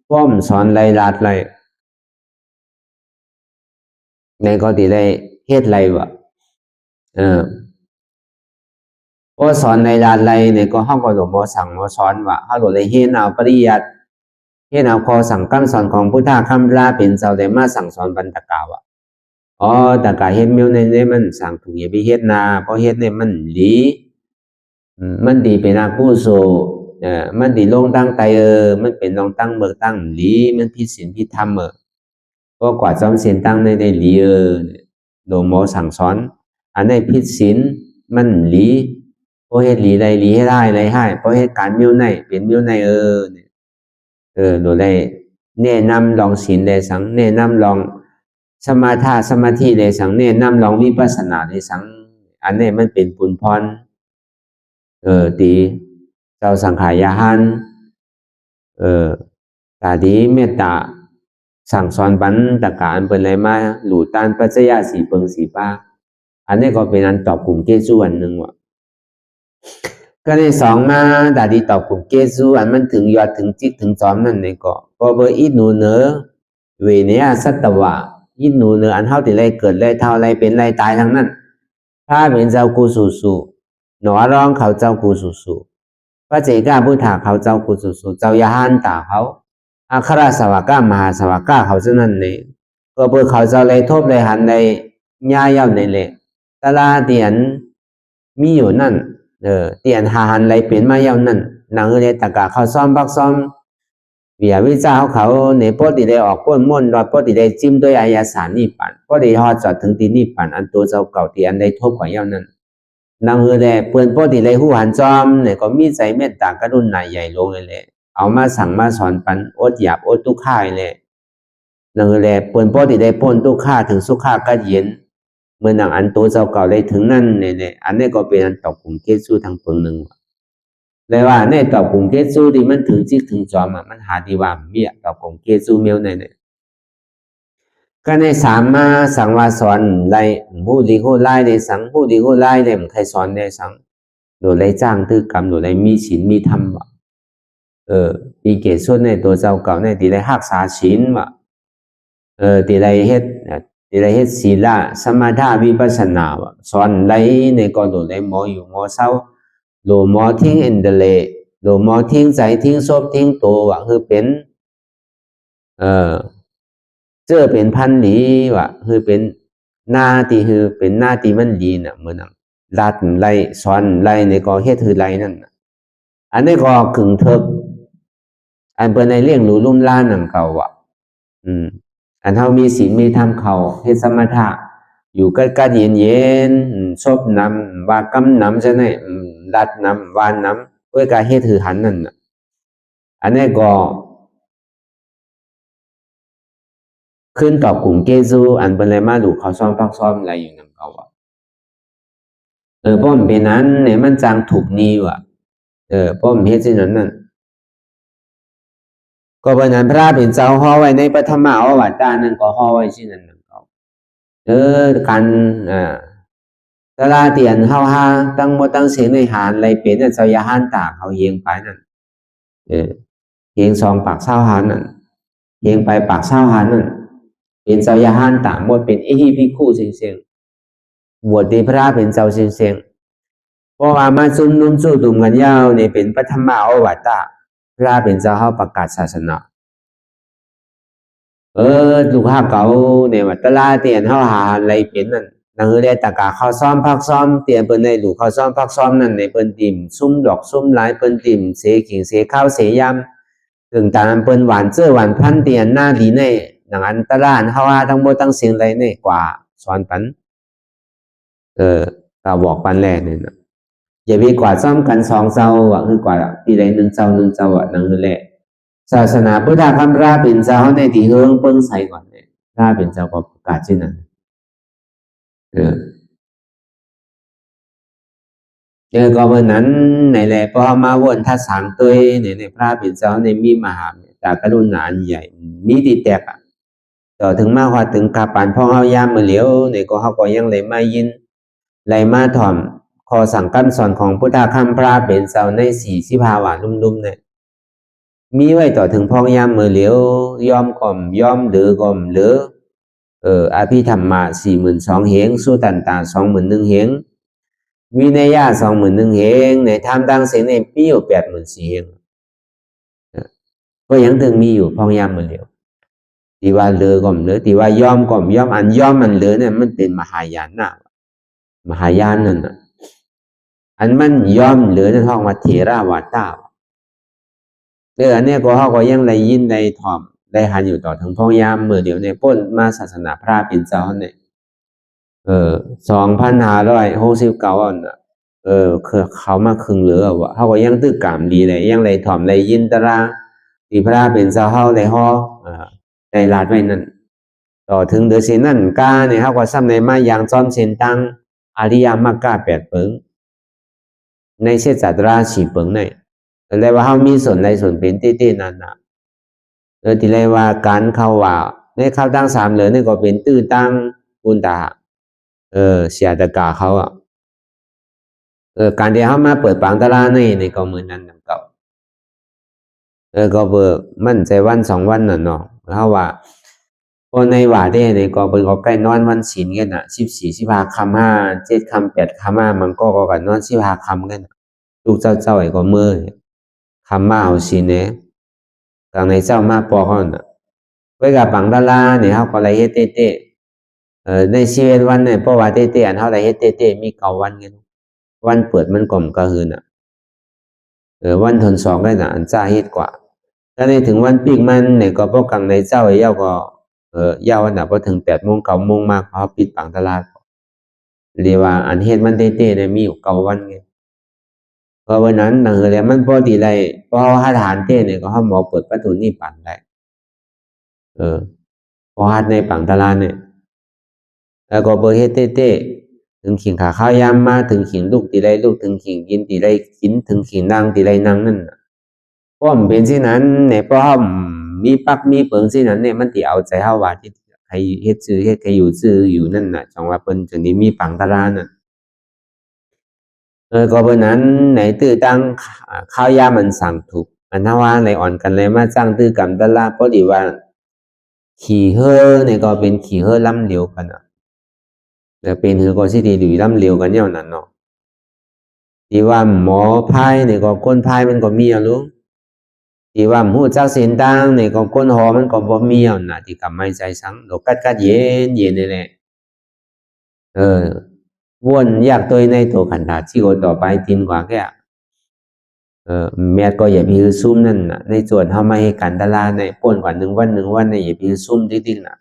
ป้อมสอนไรลาดไรในก็ที่ได้เฮ็ดไรวะพอสอนในด้านไรเนี่ยก็ห้องก็หลวงพ่อสั่งมาสอนว่าเขาหลวงเลยเฮ็ดเอาปริยัติเฮ็ดเอาคอสั่งคำสอนของพุทธะคำลาเป็นเจ้าได้มาสั่งสอนบรรตกาวะตะกาเฮ็ดเมียวในนี้มันสั่งถูกอย่าไปเฮ็ดนาเพราะเฮ็ดเนี่ยมันดีมันดีเป็นอากุโสมันดีลงตั้งใจมันเป็นลงตั้งเบิกตั้งดีมันพิศีลพิธรรมก็กว่าจำศีลตั้งในได้ดีหลวงพ่อสั่งสอนอันในพิศีลมันดีเพราะเฮ็ดหลีใดหลีให้ได้ไรให้เพราะเฮ็ดการเมียวในเป็นเมียวในเนี่ย หนูได้แนะนำลองศีลได้สังแนะนำลองสมาธิได้สังแนะนำลองวิปัสสนาได้สังอันนี้มันเป็นปุญพรตีเจ้าสังขายาหันตาดีเมตตาสั่งสอนปันตะการเป็นอะไรมาหลู่ตานปัจจยาสีเปิงสีป้าอันนี้ก็เป็นอันตอบกลุ่มเกจูอันหนึ่งว่ะก็ในสองมาตาดีตอบกลุ่มเกจูอันมันถึงยอดถึงจิตถึงจอมนั่นในก็พอเบอร์อีหนูเนอเวเนียสัตวะอีหนูเนออันเท่าที่ไรเกิดไรเท่าไรเป็นไรตายทั้งนั้นถ้าเป็นเจ้ากูสูหนอร้องเขาเจ้ากูสูพระเจ้าพุทธาเขาเจ้ากูสูเจ้ายาหันตาเขาอัครสวากามหาสวากาเขาเจ้านั่นเลยก็เพื่อเขาเจ้าเลยทบเลยหันเลยย่าเย้าในเลยตลาเตียนมีอยู่นั่นเตียนหาหันเลยเป็นมาเย้านั่นนางเลยตะกะเขาซ้อมพักซ้อมเวียวิจาเขาในปอดีได้ออกป้นม่นรอดปอดีได้จิ้มด้วยอายาสารนิพพานปอดีฮอดจอดถึงตีนิพพานอันตัวเจ้าเก่าเตียนได้ทบกว่าเย้านั่นนางเลยเปื่อนปอดีได้หูหันจอมเนี่ยก็มีใจเมตตากรุณาใหญ่ลงเลยเอามาสั่งมาสอนปันอดหยาบอดทุกข์ายเลยนั่นแหละเปิ่นพอที่ได้พ้นทุกข์าถึงสุขาก็เย็นเมื่อนังอันตัวเจ้าเก่าได้ถึงนั่นเนี่ยอันนี้ก็เป็นอันตอบกลุ่มเกจูทางเปิงหนึ่งเลยว่าในตอบกลุ่มเกจูที่มันถึงจิตถึงจอมมันหาดีว่ามีตอบกลุ่มเกจูเมียวเนี่ยก็ในสามมาสังวาสอนไล่ผู้ดีผู้ไล่ในสังผู้ดีผู้ไล่เนี่ยมันใครสอนในสังโดยไล่จ้างตื้อกรรมโดยไล่มีศีลมีธรรมมีเกศส่วนในตัวเจ้าเก่าในที่ได้รักษาศีลว่ะที่ได้เฮ็ดศีลสมาธิวิปัสสนาว่ะสอนไล่ในก็โดได้หมออยู่หมอเศร้าโลหมอทิ้งอินเดเลโลหมอทิ้งใจทิ้งศพทิ้งตัวว่ะคือเป็นเจอเป็นพันหลีว่ะคือเป็นหน้าที่คือเป็นหน้าที่มันดีน่ะเหมือนนั้นรัดไล่สอนไล่ในก็เฮ็ดคือไล่นั่นอันนี้ก็กึ่งเทิบอันเปิ้นในเลี้ยงหรูลุ่มล้านนำเขาอ่ะอันเฮามีศีลมีธรรมเขาเฮ็ดสมถะอยู่ใกล้ๆเย็นๆชอบนำว่ากำนำซะได้รัดนำวานนำเพื่อการเฮ็ดถือหันนั่นน่ะอันนี้ก็ขึ้นตอบกลุ่มเกจูอันเปิ้นเลยมาดูเขาซ้อมพักซ้อมอะไรอยู่นำเขาอ่ะป้อมเป็นนั้นเนี่ยมันจังถูกนี้ว่ะป้อมเฮ็ดจังนั้นก็เป็นนั้นพระเป็นเจ้าห่อไว้ในปฐมอวตารนั่นก็ห่อไว้ที่นั่นเขากันตลาเตียนเฮาหาตั้งบ่ตั้งเสียงในหานอะไรเป็นเจ้ายาหานตาเขาเฮียงไปนั่นเฮียงซองปากเศร้าหานนั่นเฮียงไปปากเศร้าหานนั่นเป็นเจ้ายาหานตาบ่เป็นอิหิภิกขุเสียงบวชดีพระเป็นเจ้าเสียงเพราะว่ามาซุ่มนุ่มสู้ตุ่มกันยาวนี่เป็นปฐมอวตารพระเป็นเจ้าเขาประกาศศาสนาลูกค้าเก่าเนี่ยว่าตลาเตียนเขาหาอะไรเป็นนั่นนั่งได้ตะกาเขาซ้อมพักซ้อมเตียนเปิ้นในลูกเขาซ้อมพักซ้อมนั่นในเปิ้นติ่มซุ้มดอกซุ้มหลายเปิ้นติ่มเสขิงเสข้าวเสยำถึงตามเปิ้นหวานเจ้อหวานพันเตียนหน้าดีในดังนั้นตลาดเขาว่าทั้งหมดทั้งสิ่งไรเนี่ยกว่าสอนปันก็บอกปันแรกเนี่ยนะอย่าไปกว่าซ้อมกัน2เจ้าอ่ะคือกว่าปีใด1เจ้า1เจ้าอ่ะนั่นคือแหละศาสนาพุทธคำราเป็นเจ้าในที่เฮืองเปิ้งใส่ก่อนเนี่ยราเป็นเจ้าก็ประกาศเช่นนั้นก็เมื่อนั้นในแหละพอมาวนทัศสามตัวในพระเป็นเจ้าในมีมหาจากกรุณาอันใหญ่มีดีแตกต่อถึงมาว่าถึงกาปานพ่อเฮายามมือเหลียวในก็เฮาก็ยังเลยมายินเลยมาถ่อมขอสั่งคำสอนของพุทธคำพระเป็นเจ้าใน45วันลุ่มๆเนี่ยมีไว้ต่อถึงพ่อยามมือเหลียวยอมก่อมยอมหรือก่อมหรืออภิธรรมา 42,000 เหงสุตันตา 21,000 เหงวินัยยะ 21,000 เหงในธรรมดังเสียงในมีอยู่ 84,000 เหงก็ยังถึงมีอยู่พ่อยามมือเหลียวที่ว่าเหลือก่อมเหลือที่ว่ายอมก่อมยอมอันยอมมันเหลือเนี่ยมันเป็นมหายานนะมหายานนั่นน่ะอันมันยอมเหลือนั่นห้องว่าเถราวาทอันนี้ก็เขาก็ยังได้ยินได้ถ่อมได้หันอยู่ต่อถึงพ่อยามเมื่อเดี๋ยวในพ้นมาศาสนาพระเป็นเจ้าเนี่ย2,569อันน่ะเขามาครึ่งเหลือว่ะเขาก็ยังตื้อกามดีเลยยังได้ถ่อมได้ยินตรา ที่พระเป็นเจ้าเฮาได้ฮ้อได้ลาดไว้นั่นต่อถึงเดือเสนั่นกาเนี่ยเฮาก็ซ้ำในมาอย่างจอมเส้นตังอริยมรรค8เปิงในเสจัตรา4เปิงในเลยว่าเฮามีส่วนใดส่วนเป็นเต้ๆนั่นน่ะที่เลยว่าการเข้าว่าในเข้าตั้ง3เหลือนี่ก็เป็นตื้อตั้งปุณตาเสียตะกาเขาการที่เฮามาเปิดปางตลาดในก็เหมือนนั้นนำเก่าก็เบิกมันใจวัน2วันน่ะเนาะเฮาว่าพอในว่าได้ในก็เพิ่นก็ใกล้นอนวันศีลกันน่ะ14 15ค่ำ5 7ค่ำ8ค่ำ5มันก็กันนอน15ค่ำกันลูกเจ้าไอ้ก็มื้อค่ำมาเอาศีลเนี่ยกลางในเจ้ามาปอเขาน่ะไว้กับปังดาราเนี่ยเฮาก็เลยเฮ็ดเต้ในชีวิตวันเนี่ยเพราะว่าเต้ๆอันเฮาได้เฮ็ดเต้ๆมี9วันกันวันเปิดมันก็ก็คือน่ะวันทน2ได้น่ะอันจ้าเฮ็ดกว่าถ้าในถึงวันปีกมันเนี่ยก็พวกกลางในเจ้าไอ้เย้าก็ยาวน่ะพอถึง8 โมง 9 โมงมาเขาปิดปังตลาดเรียกว่าอันเฮ็ดมันเต้ๆเนี่ยมีอยู่9วันไงเพราะวันนั้นนั่นคือแล้วมันพอดีไรเพราะหาทหารเต้เนี่ยก็เฮาหมอเปิดประตูนิพพานได้พอหัดในปังตลาดเนี่ยแล้วก็เปิดเฮ็ดเต้ๆถึงขิงขาข้าวยามมาถึงขิงลูกตีไรลูกถึงขิงกินตีไรกินถึงขิงนั่งตีไรนั่งนั่นเพราะมันเป็นสินั้นเนี่ยเพราะเฮามีปักมีเปิงสินั้นเนี่ยมันสิเอาใจเฮาว่าที่ใครเฮ็ดซื่อเฮ็ดใครอยู่ซื่ออยู่นั่นน่ะจังว่าเพิ่นจังนี้มีปังตลาดน่ะก็เพราะนั้นในตื้อตั้งข้าวยามมันสั่งถูกอันถ้าว่าในอ่อนกันเลยมาสร้างตื้อกรรมตลาดพอดีว่าขี่เฮ่อเนี่ยก็เป็นขี่เฮ่อล้ำเหลวกันน่ะแต่เป็นคือก็สิดีหรือล้ำเหลวกันอย่างนั้นเนาะที่ว่าหมอพายเนี่ยก็คนพายมันก็มีอ่ะลูกที่ว่าฮู้จักเส้นทางเนี่ยก็คนหอมันก็บ่มีอ่ะน่ะที่กำไม่ใจสังดอกกัดเย็นนี่แหละวนอยากตัวในตัวขันธาที่ก็ต่อไปตินกว่าแค่แม่ก็อย่าพิซุ่มนั่นน่ะในส่วนเฮาไม่ให้กันตลาดในป่นกว่า1 วัน1 วันในอย่าพิซุ่มจริงๆน่ะ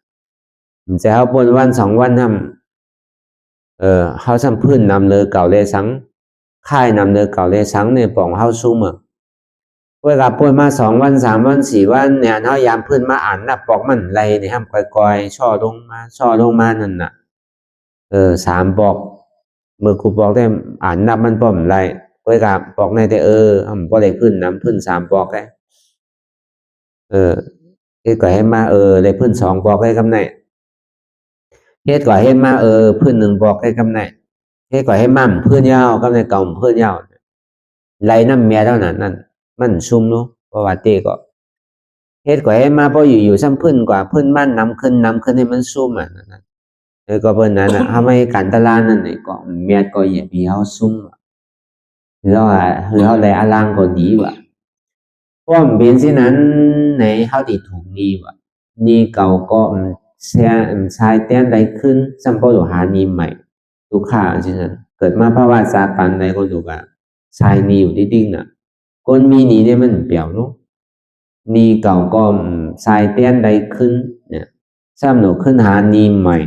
มันจะเฮาป่นวัน2 วันทำเฮาซ้ำพื้นนำเลยเก่าเลยสังค่ายนำเลยเก่าเลยสังเนี่ยป่องเฮาซุ่มเวลาป่นมา2 วัน3 วัน4 วันเนี่ยเฮายามพื้นมาอ่านน่ะปอกมันไหลนี่ห้ำก่อยๆช่อลงมานั่นน่ะ3 ปอกเมื่อครูบอกได้อ่านนับมันป้อมไรเวลาบอกในแต่บ่ได้พื้นน้ำพื้น3 ปอกได้เฮ็ดก็ให้มาได้พื้น2 ปอกได้กำไหนเฮ็ดก็ให้มาพื้น1 ปอกได้กำไหนเฮ็ดก็ให้มั่มพื้นยาวกำไหนเก่าพื้นยาวไหลน้ำเมียเท่านั้นมันซุ่มเนาะเพราะว่าเต้ก็เฮ็ดก็ให้มาพออยู่ซ้ำพื้นกว่าพื้นบ้านน้ำขึ้นให้มันซุ่มนั่นก็เพิ่นนั้นน่ะเฮาไม่กันตลาดนั่นนี่ก็เมียก็อย่าพี่เฮาซุ่มแล้วคือเฮาได้อลังก็ดีว่ะเพราะมันเป็นสินั้นในเฮาที่ถูกนี่ว่ะนี่เก่าก็แซ่ชายแต้นใดขึ้นซัมพอหานี่ใหม่ลูกค้าจังซั่นเกิดมาภาวะสาปันใดก็ดูว่าชายนี่อยู่ดิ้งๆน่ะคนมีนี่เนี่ยมันเปรียวเนาะนี่เก่าก็ชายแต้นใดขึ้นเนี่ยซ้ำหนูขึ้นหานี่ใหม่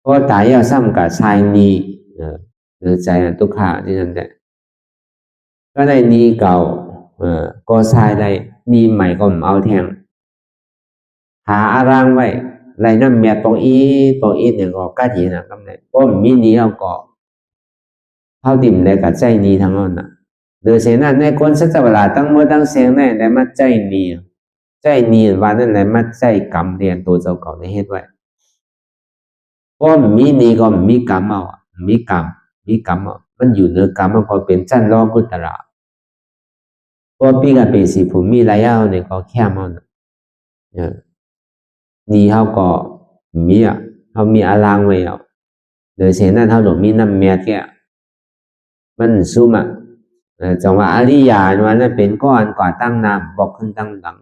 เพราะตาย要ซ้ำกับชายนี้หรือใจทุกขาที่นั่นแหละก็ได้นี้เก่าก็ชายได้นี้ใหม่ก็เอาแทงหาอารางไว้ไรน้ำเมียปองอีเนี่ยก็กัดยีนะกำเนิดก็มีนี้เอาก็เข้าดิ่มได้กับใจนี้ทั้งนั้นน่ะโดยเสียนั้นในคนสัจเวลาตั้งมือตั้งเสียงได้มาใจนี้ว่านั่นแหละมาใจกรรมเรียนตัวเจ้าเก่าในเฮ็ดไว้เพราะมีนี้ก็มีกรรมเอามีกรรมมันอยู่เหนือกรรมมันพอเป็นจันล้อพุทธราเพราะปีกับปีสิผมมีระยะเนี่ยก็แค่มันนี่เขาก็มีเขามีอารางไว้เอาโดยเช่นนั้นเขาหลงมีน้ำเมียแก่มันซุ่มจังว่าอริยาวันนั้นเป็นก้อนก่อตั้งน้ำบอกขึ้นตั้งหลัง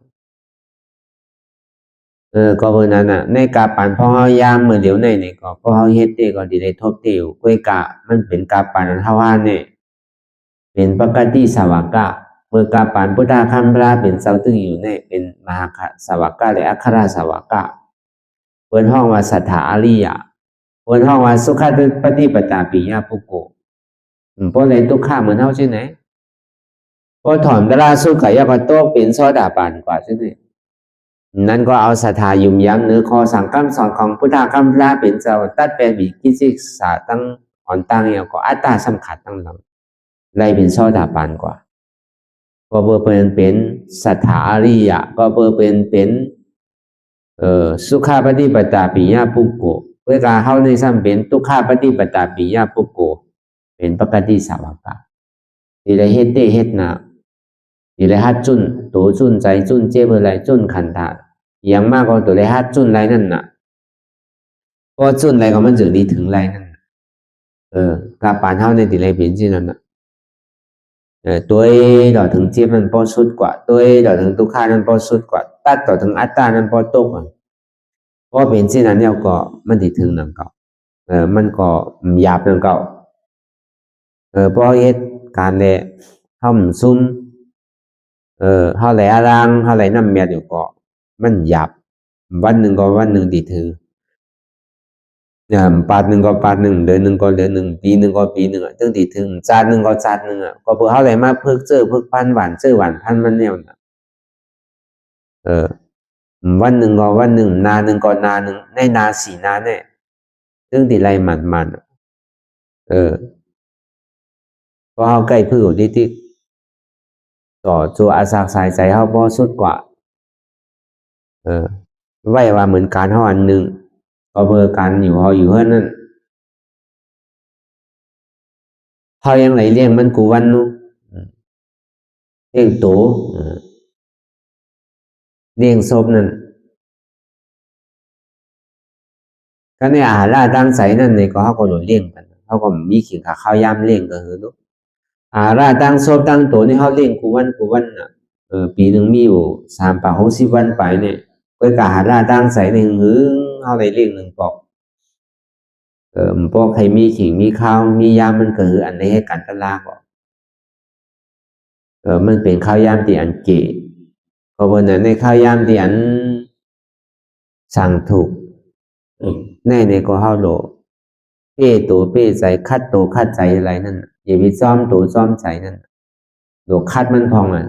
ก็เพราะนั้นในกาปันพอเฮายามเมื่อเดี๋ยวในนี่ก็พอเฮาเฮ็ดได้ก็ดีได้ทบเตียวกวยกะมันเป็นกาปันเฮาว่าเนี่ยเป็นปกติสาวกะเมื่อกาปันพุทธาคัมภราเป็นเสาตึงอยู่เนี่ยเป็นมหาสาวกะและอัครสาวกะเพิ่นห้องว่าสัทธาอริยะเพิ่นห้องว่าสุขปฏิปตาปิยะปุโกเพราะอะไรทุกข้าเหมือนเฮาใช่ไหน พอถอนตราสุขยากโตเป็นโซดาบันกว่าใช่ไหมนั้นก็เอาศรัทธายุ่มย้ำเนื้อคอสั่งคำสอนของพุทธคำพระเป็นเจ้าตัดเป็นวิกิจิกษาตั้งอ่อนตั้งเนี่ยก็อัตตาสำคัญตั้งหลังไล่เป็นโซดาบันกว่าก็เบอร์เป็นศรัทธาอริยะก็เบอร์เป็นสุขาปฏิปตาปิยะปุกโกเวลาเข้าในซ้ำเป็นทุกขาปฏิปตาปิยะปุกโกเป็นปกติสาวกะที่ได้เฮ็ดได้เฮ็ดนะที่ได้ฮัดจุนตัวจุนใจจุนเจ็บอะไรจุนขันธาอย่างมากก็ตัวได้ฮัดจุนไรนั่นน่ะก็จุนไรก็มันจะดีถึงไรนั่นกาปานเท่าในที่ไรเป็นที่นั่นน่ะตัวต่อถึงเจ็บมันพอสุดกว่าตัวต่อถึงทุกขานั้นพอสุดกว่าตัดต่อถึงอัตตานั้นพอตกอ่ะเพราะเป็นที่นั้นเนี่ยก็มันติถึงนั่นก็มันก็หยาบนั่นก็เพราะเหตุการณ์เนี่ยห้องซุ่มเท่าไหร่อารางเท่าไหร่น้ำเมียอยู่ก็มันหยาบวันหนึ่งก็วันหนึ่งติถือปาดหนึ่งก็ปาดหนึ่งเดือนหนึ่งก็เดือนหนึ่งปีหนึ่งก็ปีหนึ่งตึงติถึงจานหนึ่งก็จานหนึ่งก็เพื่อเท่าไหร่มาเพิกเจอเพิกพันหวานเจอหวานพันมันเนี่ยวันหนึ่งก็วันหนึ่งนาหนึ่งก็นาหนึ่งในนาสีนาเนี่ยตึงติไรมันก็เอาใกล้พื้นที่ต่อจัวอาสาสายใจเขาบ่สุดกว่าไว้ว่าเหมือนการเขาอันหนึ่งก็เบอร์กันอยู่เขาอยู่เฮือนนั่นเขายังไหลเลี้ยงมันกูวันนู้เลี้ยงโตเลี้ยงศพนั่นก็ในอาหารตั้งใสนั่นในก็เขาก็หลุดเลี้ยงกันเขาก็มีขิงขาข้าวยำเลี้ยงก็คือลูกอาหารตั้งศพตั้งโตนี่เขาเลี้ยงกูวันน่ะปีหนึ่งมีอยู่360 วันไปเนี่ยก็กาหารตั้งใสในหึงเขาไหลเลี้ยงหนึ่งปอกพวกใครมีขิงมีข้าวมียามมันก็คืออันนี้ให้กันตลาดบอกมันเป็นข้าวยามที่อันเก๋เพราะวันนั้นในข้าวยามที่อันสั่งถูกในก็เฮาโลเป้ตัวเป้ใจคัดตัวคัดใจอะไรนั่นอย่าไปซ้อมตัวซ้อมใจนั่นโลคัดมันพองอ่ะ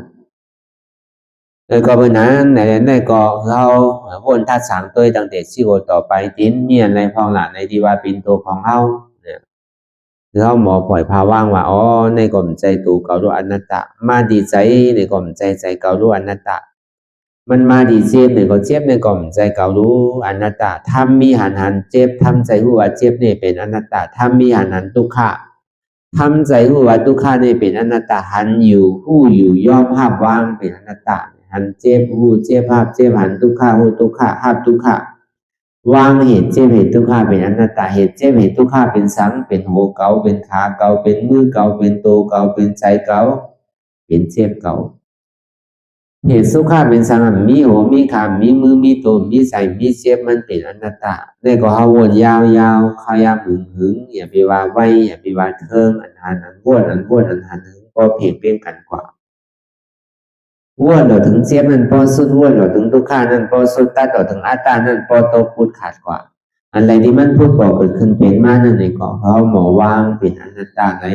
ก็เป็นนั้นในก็เราวนทัดสามตัวตั้งแต่ชีวิตต่อไปทิ้นเมียนในพองหละในที่ว่าเป็นตัวของเฮาเนี่ยคือเฮาหมอปล่อยพาว่างว่าอ๋อในกลมใจตัวเก่ารู้อนัตตามาดีใจในกลมใจเก่ารู้อนัตตามันมาดีเจ็บในก็เจ็บในกลมใจเก่ารู้อนัตตาทำมีหันเจ็บทำใจรู้ว่าเจ็บนี่เป็นอนัตตาทำมีหันทุกขะทำใจรู้ว่าทุกขะนี่เป็นอนัตตาหันอยู่ผู้อยู่ย่อมภาพว่างเป็นอนัตตาหันเจ็บหูเจ็บภาพเจ็บหันทุกขาหูทุกขาภาพทุกขาวางเหตุเจ็บเหตุทุกขาเป็นอนัตตาเหตุเจ็บเหตุทุกขาเป็นสังเป็นหัวเก่าเป็นขาเก่าเป็นมือเก่าเป็นตัวเก่าเป็นใจเก่าเป็นเจ็บเก่าเหตุสุขาเป็นสังมีหัวมีขามีมือมีตัวมีใจมีเจ็บมันเป็นอนัตตาเนี่ยก็เขาวนยาวขยามหึงอย่าไปว่าไว้อย่าไปว่าเทิงอันหันวนอันหันหึงก็เพียงเป็นกันกว่าวนเราถึงเจ็บนั่นพอสุดวนเราถึงทุกขานั่นพอสุดตัดเราถึงอัตตานั่นพอโตพูดขาดกว่าอะไรที่มันพูดบอกเกิดขึ้นเป็นมานั่นในก่อเขาหมอวางเป็นอนัตตาไหน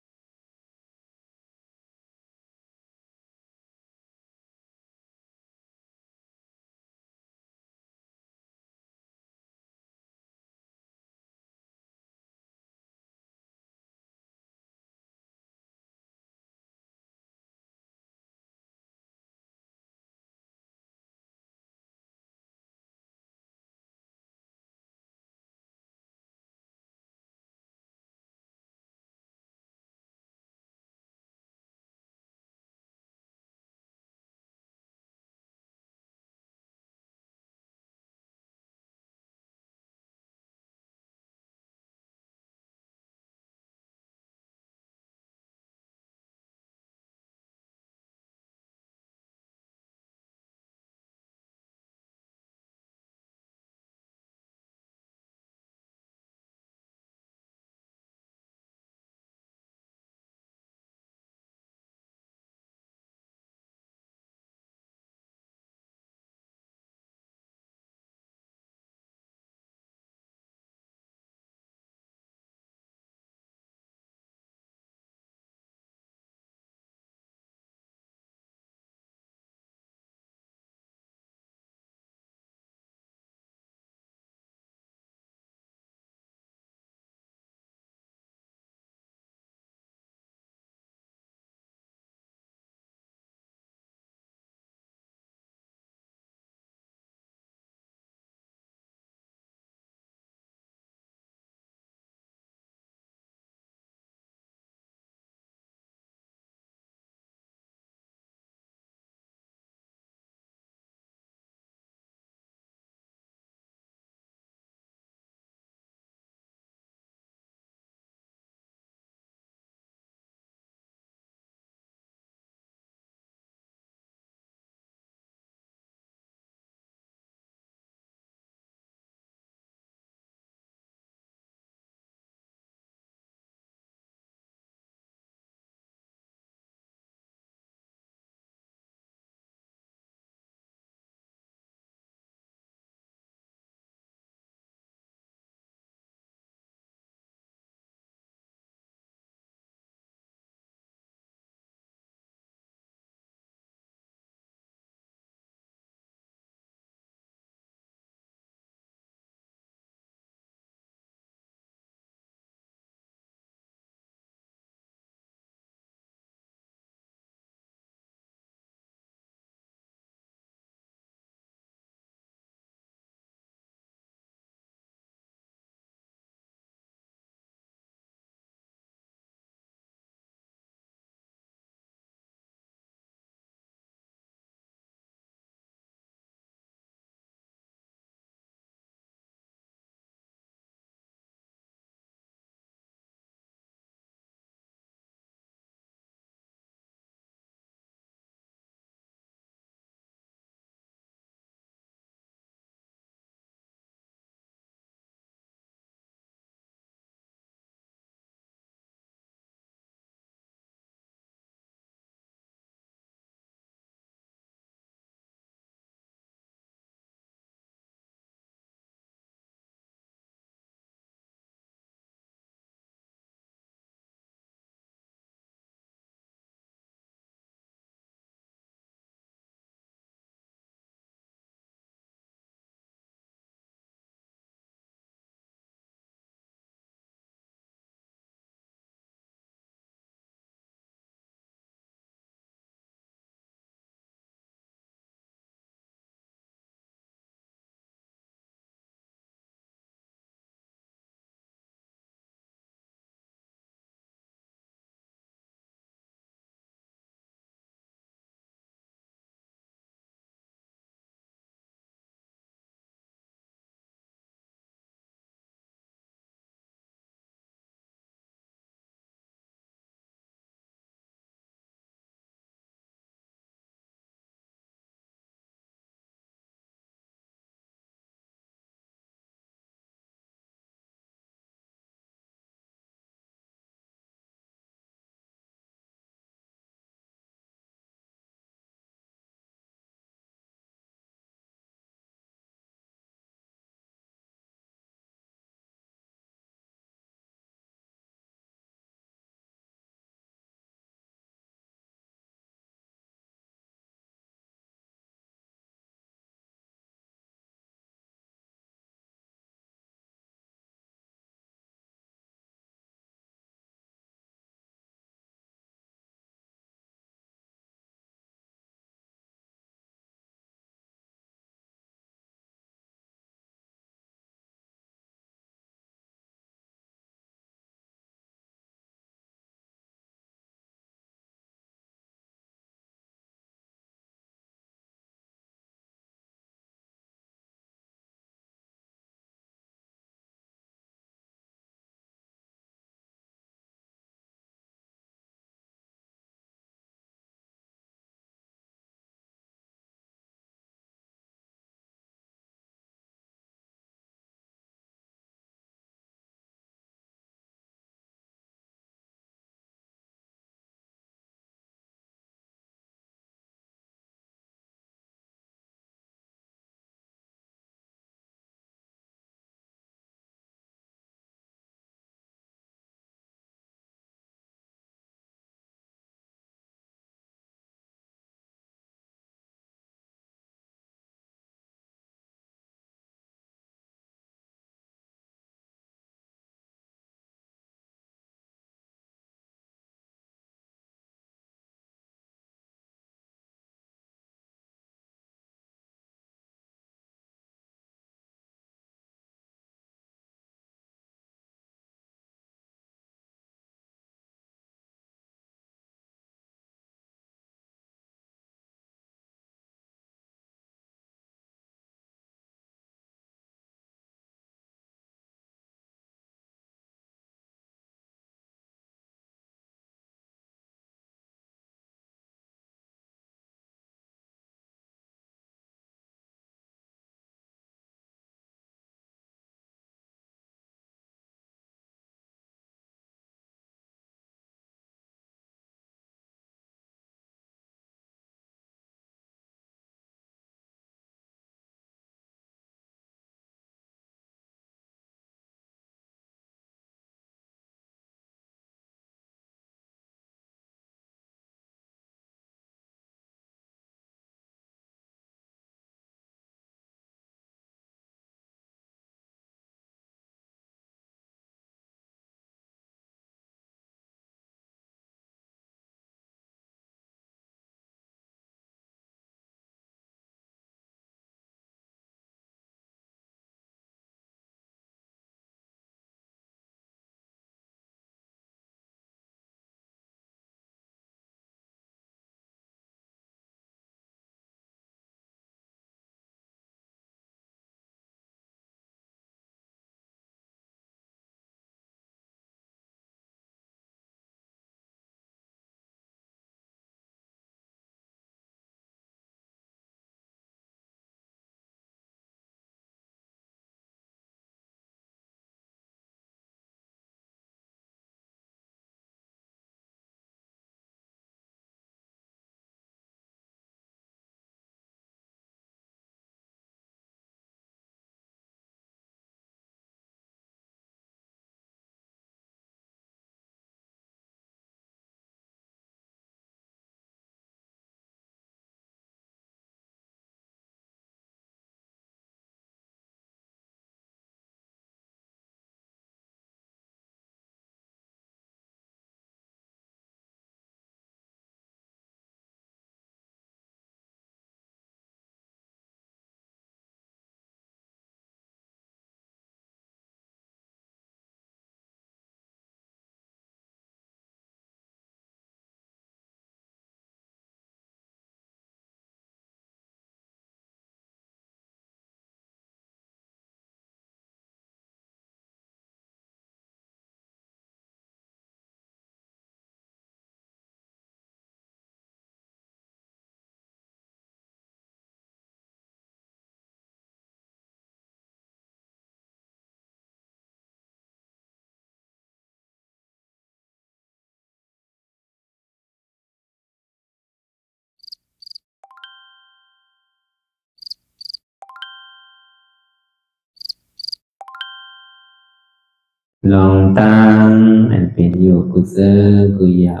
ลองตั้งอันเป็นอยู่กุเซอกุยา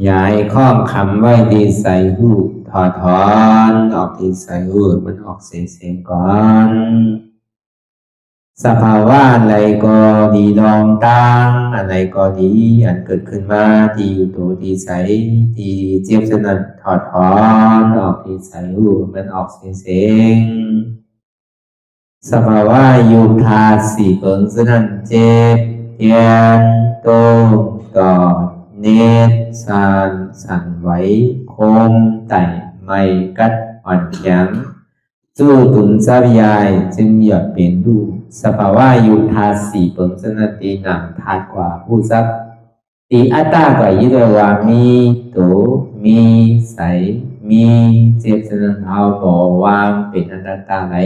ย้ายข้องคำไว้ที่ใส่หูถอดถอนออกที่ใส่หูมันออกเสียงก่อนสภาวะอะไรก็ดีลองตั้งอะไรก็ดีอันเกิดขึ้นมาที่อยู่ตัวที่ใส่ที่เจี๊ยบสนั่นถอดถอนออกที่ใส่หูมันออกเสียงสภาวะยุทธาสีเปิงสนั่นเจ็บเทียนโตต่อเนตสั่นไหวโคมไต่ไม่กัดอ่อนแข็งสู้ตุนทรัพยายจึงอยากเป็นดูสภาวะยุทธาสีเปิงสนันตีหนังทาดกว่าผู้ทรัพย์ตีอัตตากว่ายึดว่ามีโตมีใสมีเจ็บสนันเอาบ่วางเป็นอนัตตาไหล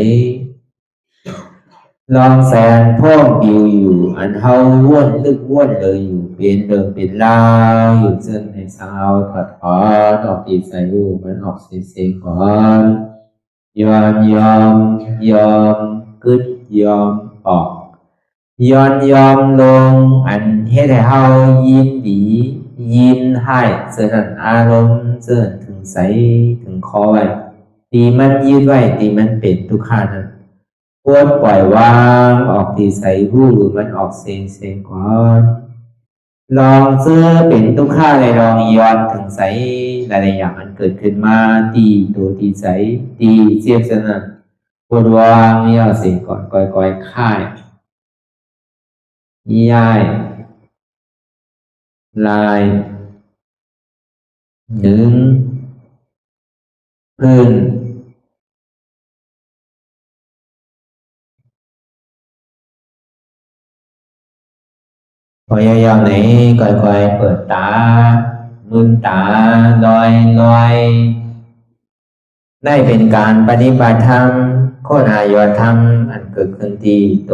ลองแสนพ่องปิวอยู่อันเฮาว่นลึกว่นเลยอยู่เป็นเดิมเป็นลาวอยู่ซึ่งในสาวถอดถอนออกตีใส่หูมันออกเสียงก่อนยอมกึดยอมออกยอมลงอันเฮ็ดให้เฮายินดียินให้เสื่อมอารมณ์เสื่อมถึงใสถึงคอไว้ตีมันยืดไว้ตีมันเป็นทุกขานั้นปวดปล่อยวางออกที่ใส่หูมันออกเสียงก่อนลองเสื้อเป็นทุกข้าเลยลองย้อนถึงใสหลายๆอย่างมันเกิดขึ้นมาตีตัวตีใสตีเจียบสนั่นปวดวางย่อเสียงก่อนก่อยค่ายย้ายลายหนึ่งพื้นพยายามไหนก่อยเปิดตาลืมตาลอยได้เป็นการปฏิบัติธรรมโคตรอายธรรมอันเกิดขึ้นที่โต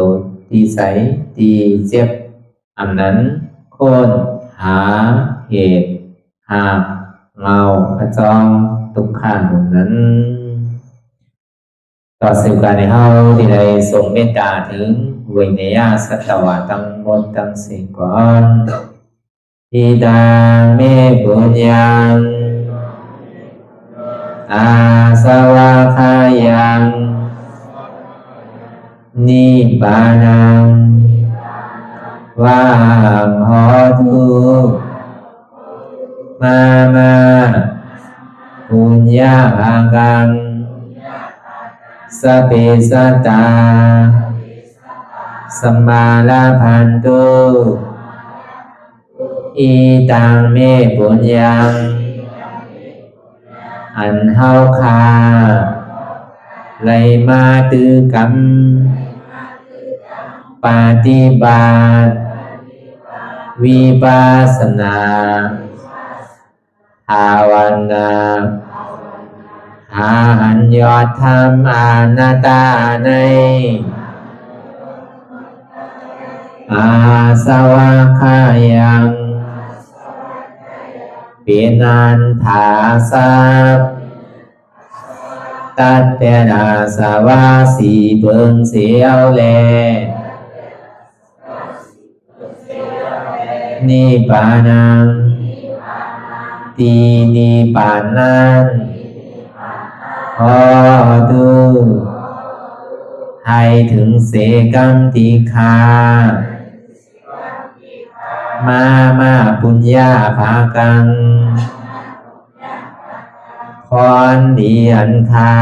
ที่ใสที่เจ็บอันนั้นโคนหาเหตุหาเงาพระจองทุกขันนั้นต่อสืบการในเฮาที่ได้ส่งเมตตาถึงเวเนียสัตวะตั้งหมดตั้งสิ่งก่อนอิดาเมปุญญังอาสวะคายังนิบานังวาหอตุมาปุญญาภากังสเปสัตตาสัมมาลาภันตุอีตังเมปุญญังอันเฮาคาไลมาตือกรรมปฏิบัติวิปัสสนาภาวนาหาอันยอดธรรมอนัตตาในอาสวะคายังเป็นอันถาสัพตัดเปนาสวะสีเปิงเสียวแลนิพพานังตีนิพพานังขอดูให้ถึงเสกัมติคามาปุญญาภากังพรดีอันคา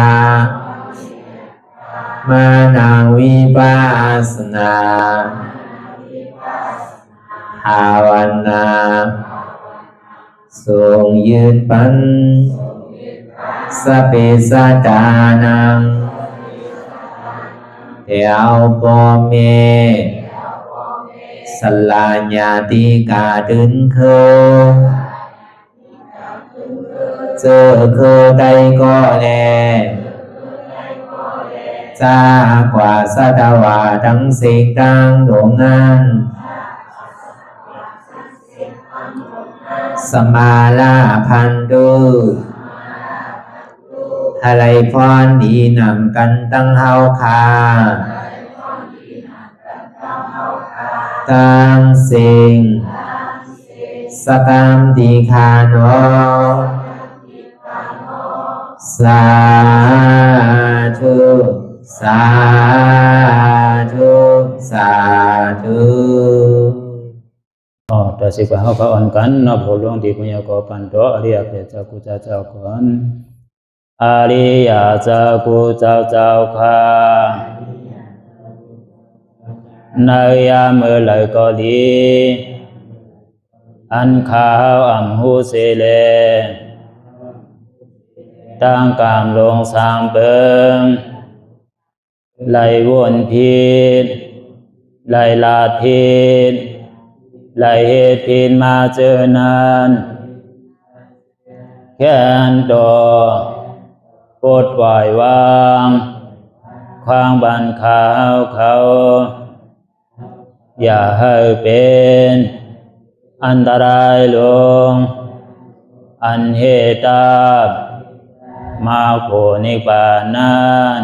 มานาวิปัสสนาภาวนาทรงยืนปันสเปสัตตานังเอวปอเมสลาญาติกาดึงเคเจอเคได้ก็แลจากว่าสัตวาทั้งสิ่งดังดวงนั้นสมาลาพันตุอะไรพรดีนำกันตั้งเฮาคา ตังสิงสกัมติคาโนสาธุสาธุสาธุ ต่อสิกว่าเขาอ่อนกันนับหัวหลวงที่พุญญาโกปันโตอริยเปเจ้ากูเจ้าก่อนอริยเจ้ากูเจ้าข้าในยามเมื่อไหร่ก็ดีอันข้าวอ่ำหูเสเลตั้งกามลงสามเปิงไหลวนพิษไหลลาดพิษไหลเหตุพิษมาเจอนานแค้นดอปดไหววางความบันขาวเขาอย่าให้เป็นอันตรายลงอันเหตุตามาโผนิปานัน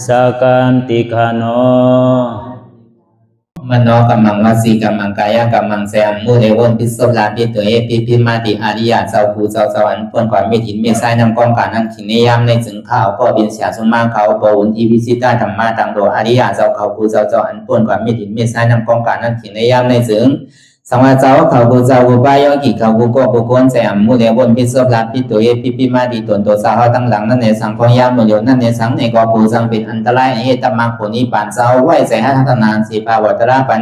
สกัมติคาโนมโนกัมมังวสีกัมมังกายกัมมังแสมมุเรวนพิศลาปิตัวพิมาติอาริยะเจ้าภูเจ้าสวรรค์พ้นความไม่ถินไม่ใช่นำกองการนั้นขินนิยามในจึงข้าวก็บินเสียสมาเขาปวุนทีวิสิตาธรรมะตังโดอาริยะเจ้าเขาภูเจ้าสวรรค์พ้นความไม่ถินไม่ใช่นำกองการนั้นขินนิยามในจึงสังวาเจ้าเขาภูเจ้าภูบายกิเขาภูก็ภูคนแสมมุเรวนพิศลาปิตัวพิมาติตนตัวสาวตั้งหลังนั่นในสังพยามโยนั่นในสังในก็ภูสังเป็นอันตรายเหตุมาผลนิพพานเจ้าไหวใส่ให้ทัศนานสีภาวตระปัน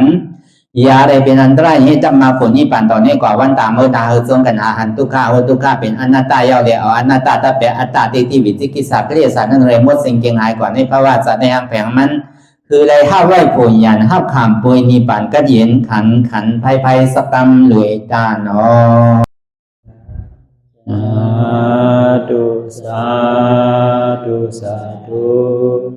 ยาได้เป็นอันตรายให้จำมาผลนิพพานตอนนี้กว่าวันตามเมื่อตาเฮจงกันอาหันทุกข้าทุกข้าเป็นอนัตตาเยาวเดียวอนัตตาตาเปอัตตาที่วิจิกิสาเกลียสานั่นเลยมดสิ่งเก่งหายกว่าในภาวะสัตว์ในอังแผงมันคือเลยห้าไหวผลยันห้าขามปุยนิพพานก็เย็นขันภัยสกรรมรวยตาเนาะสาธุสาธุ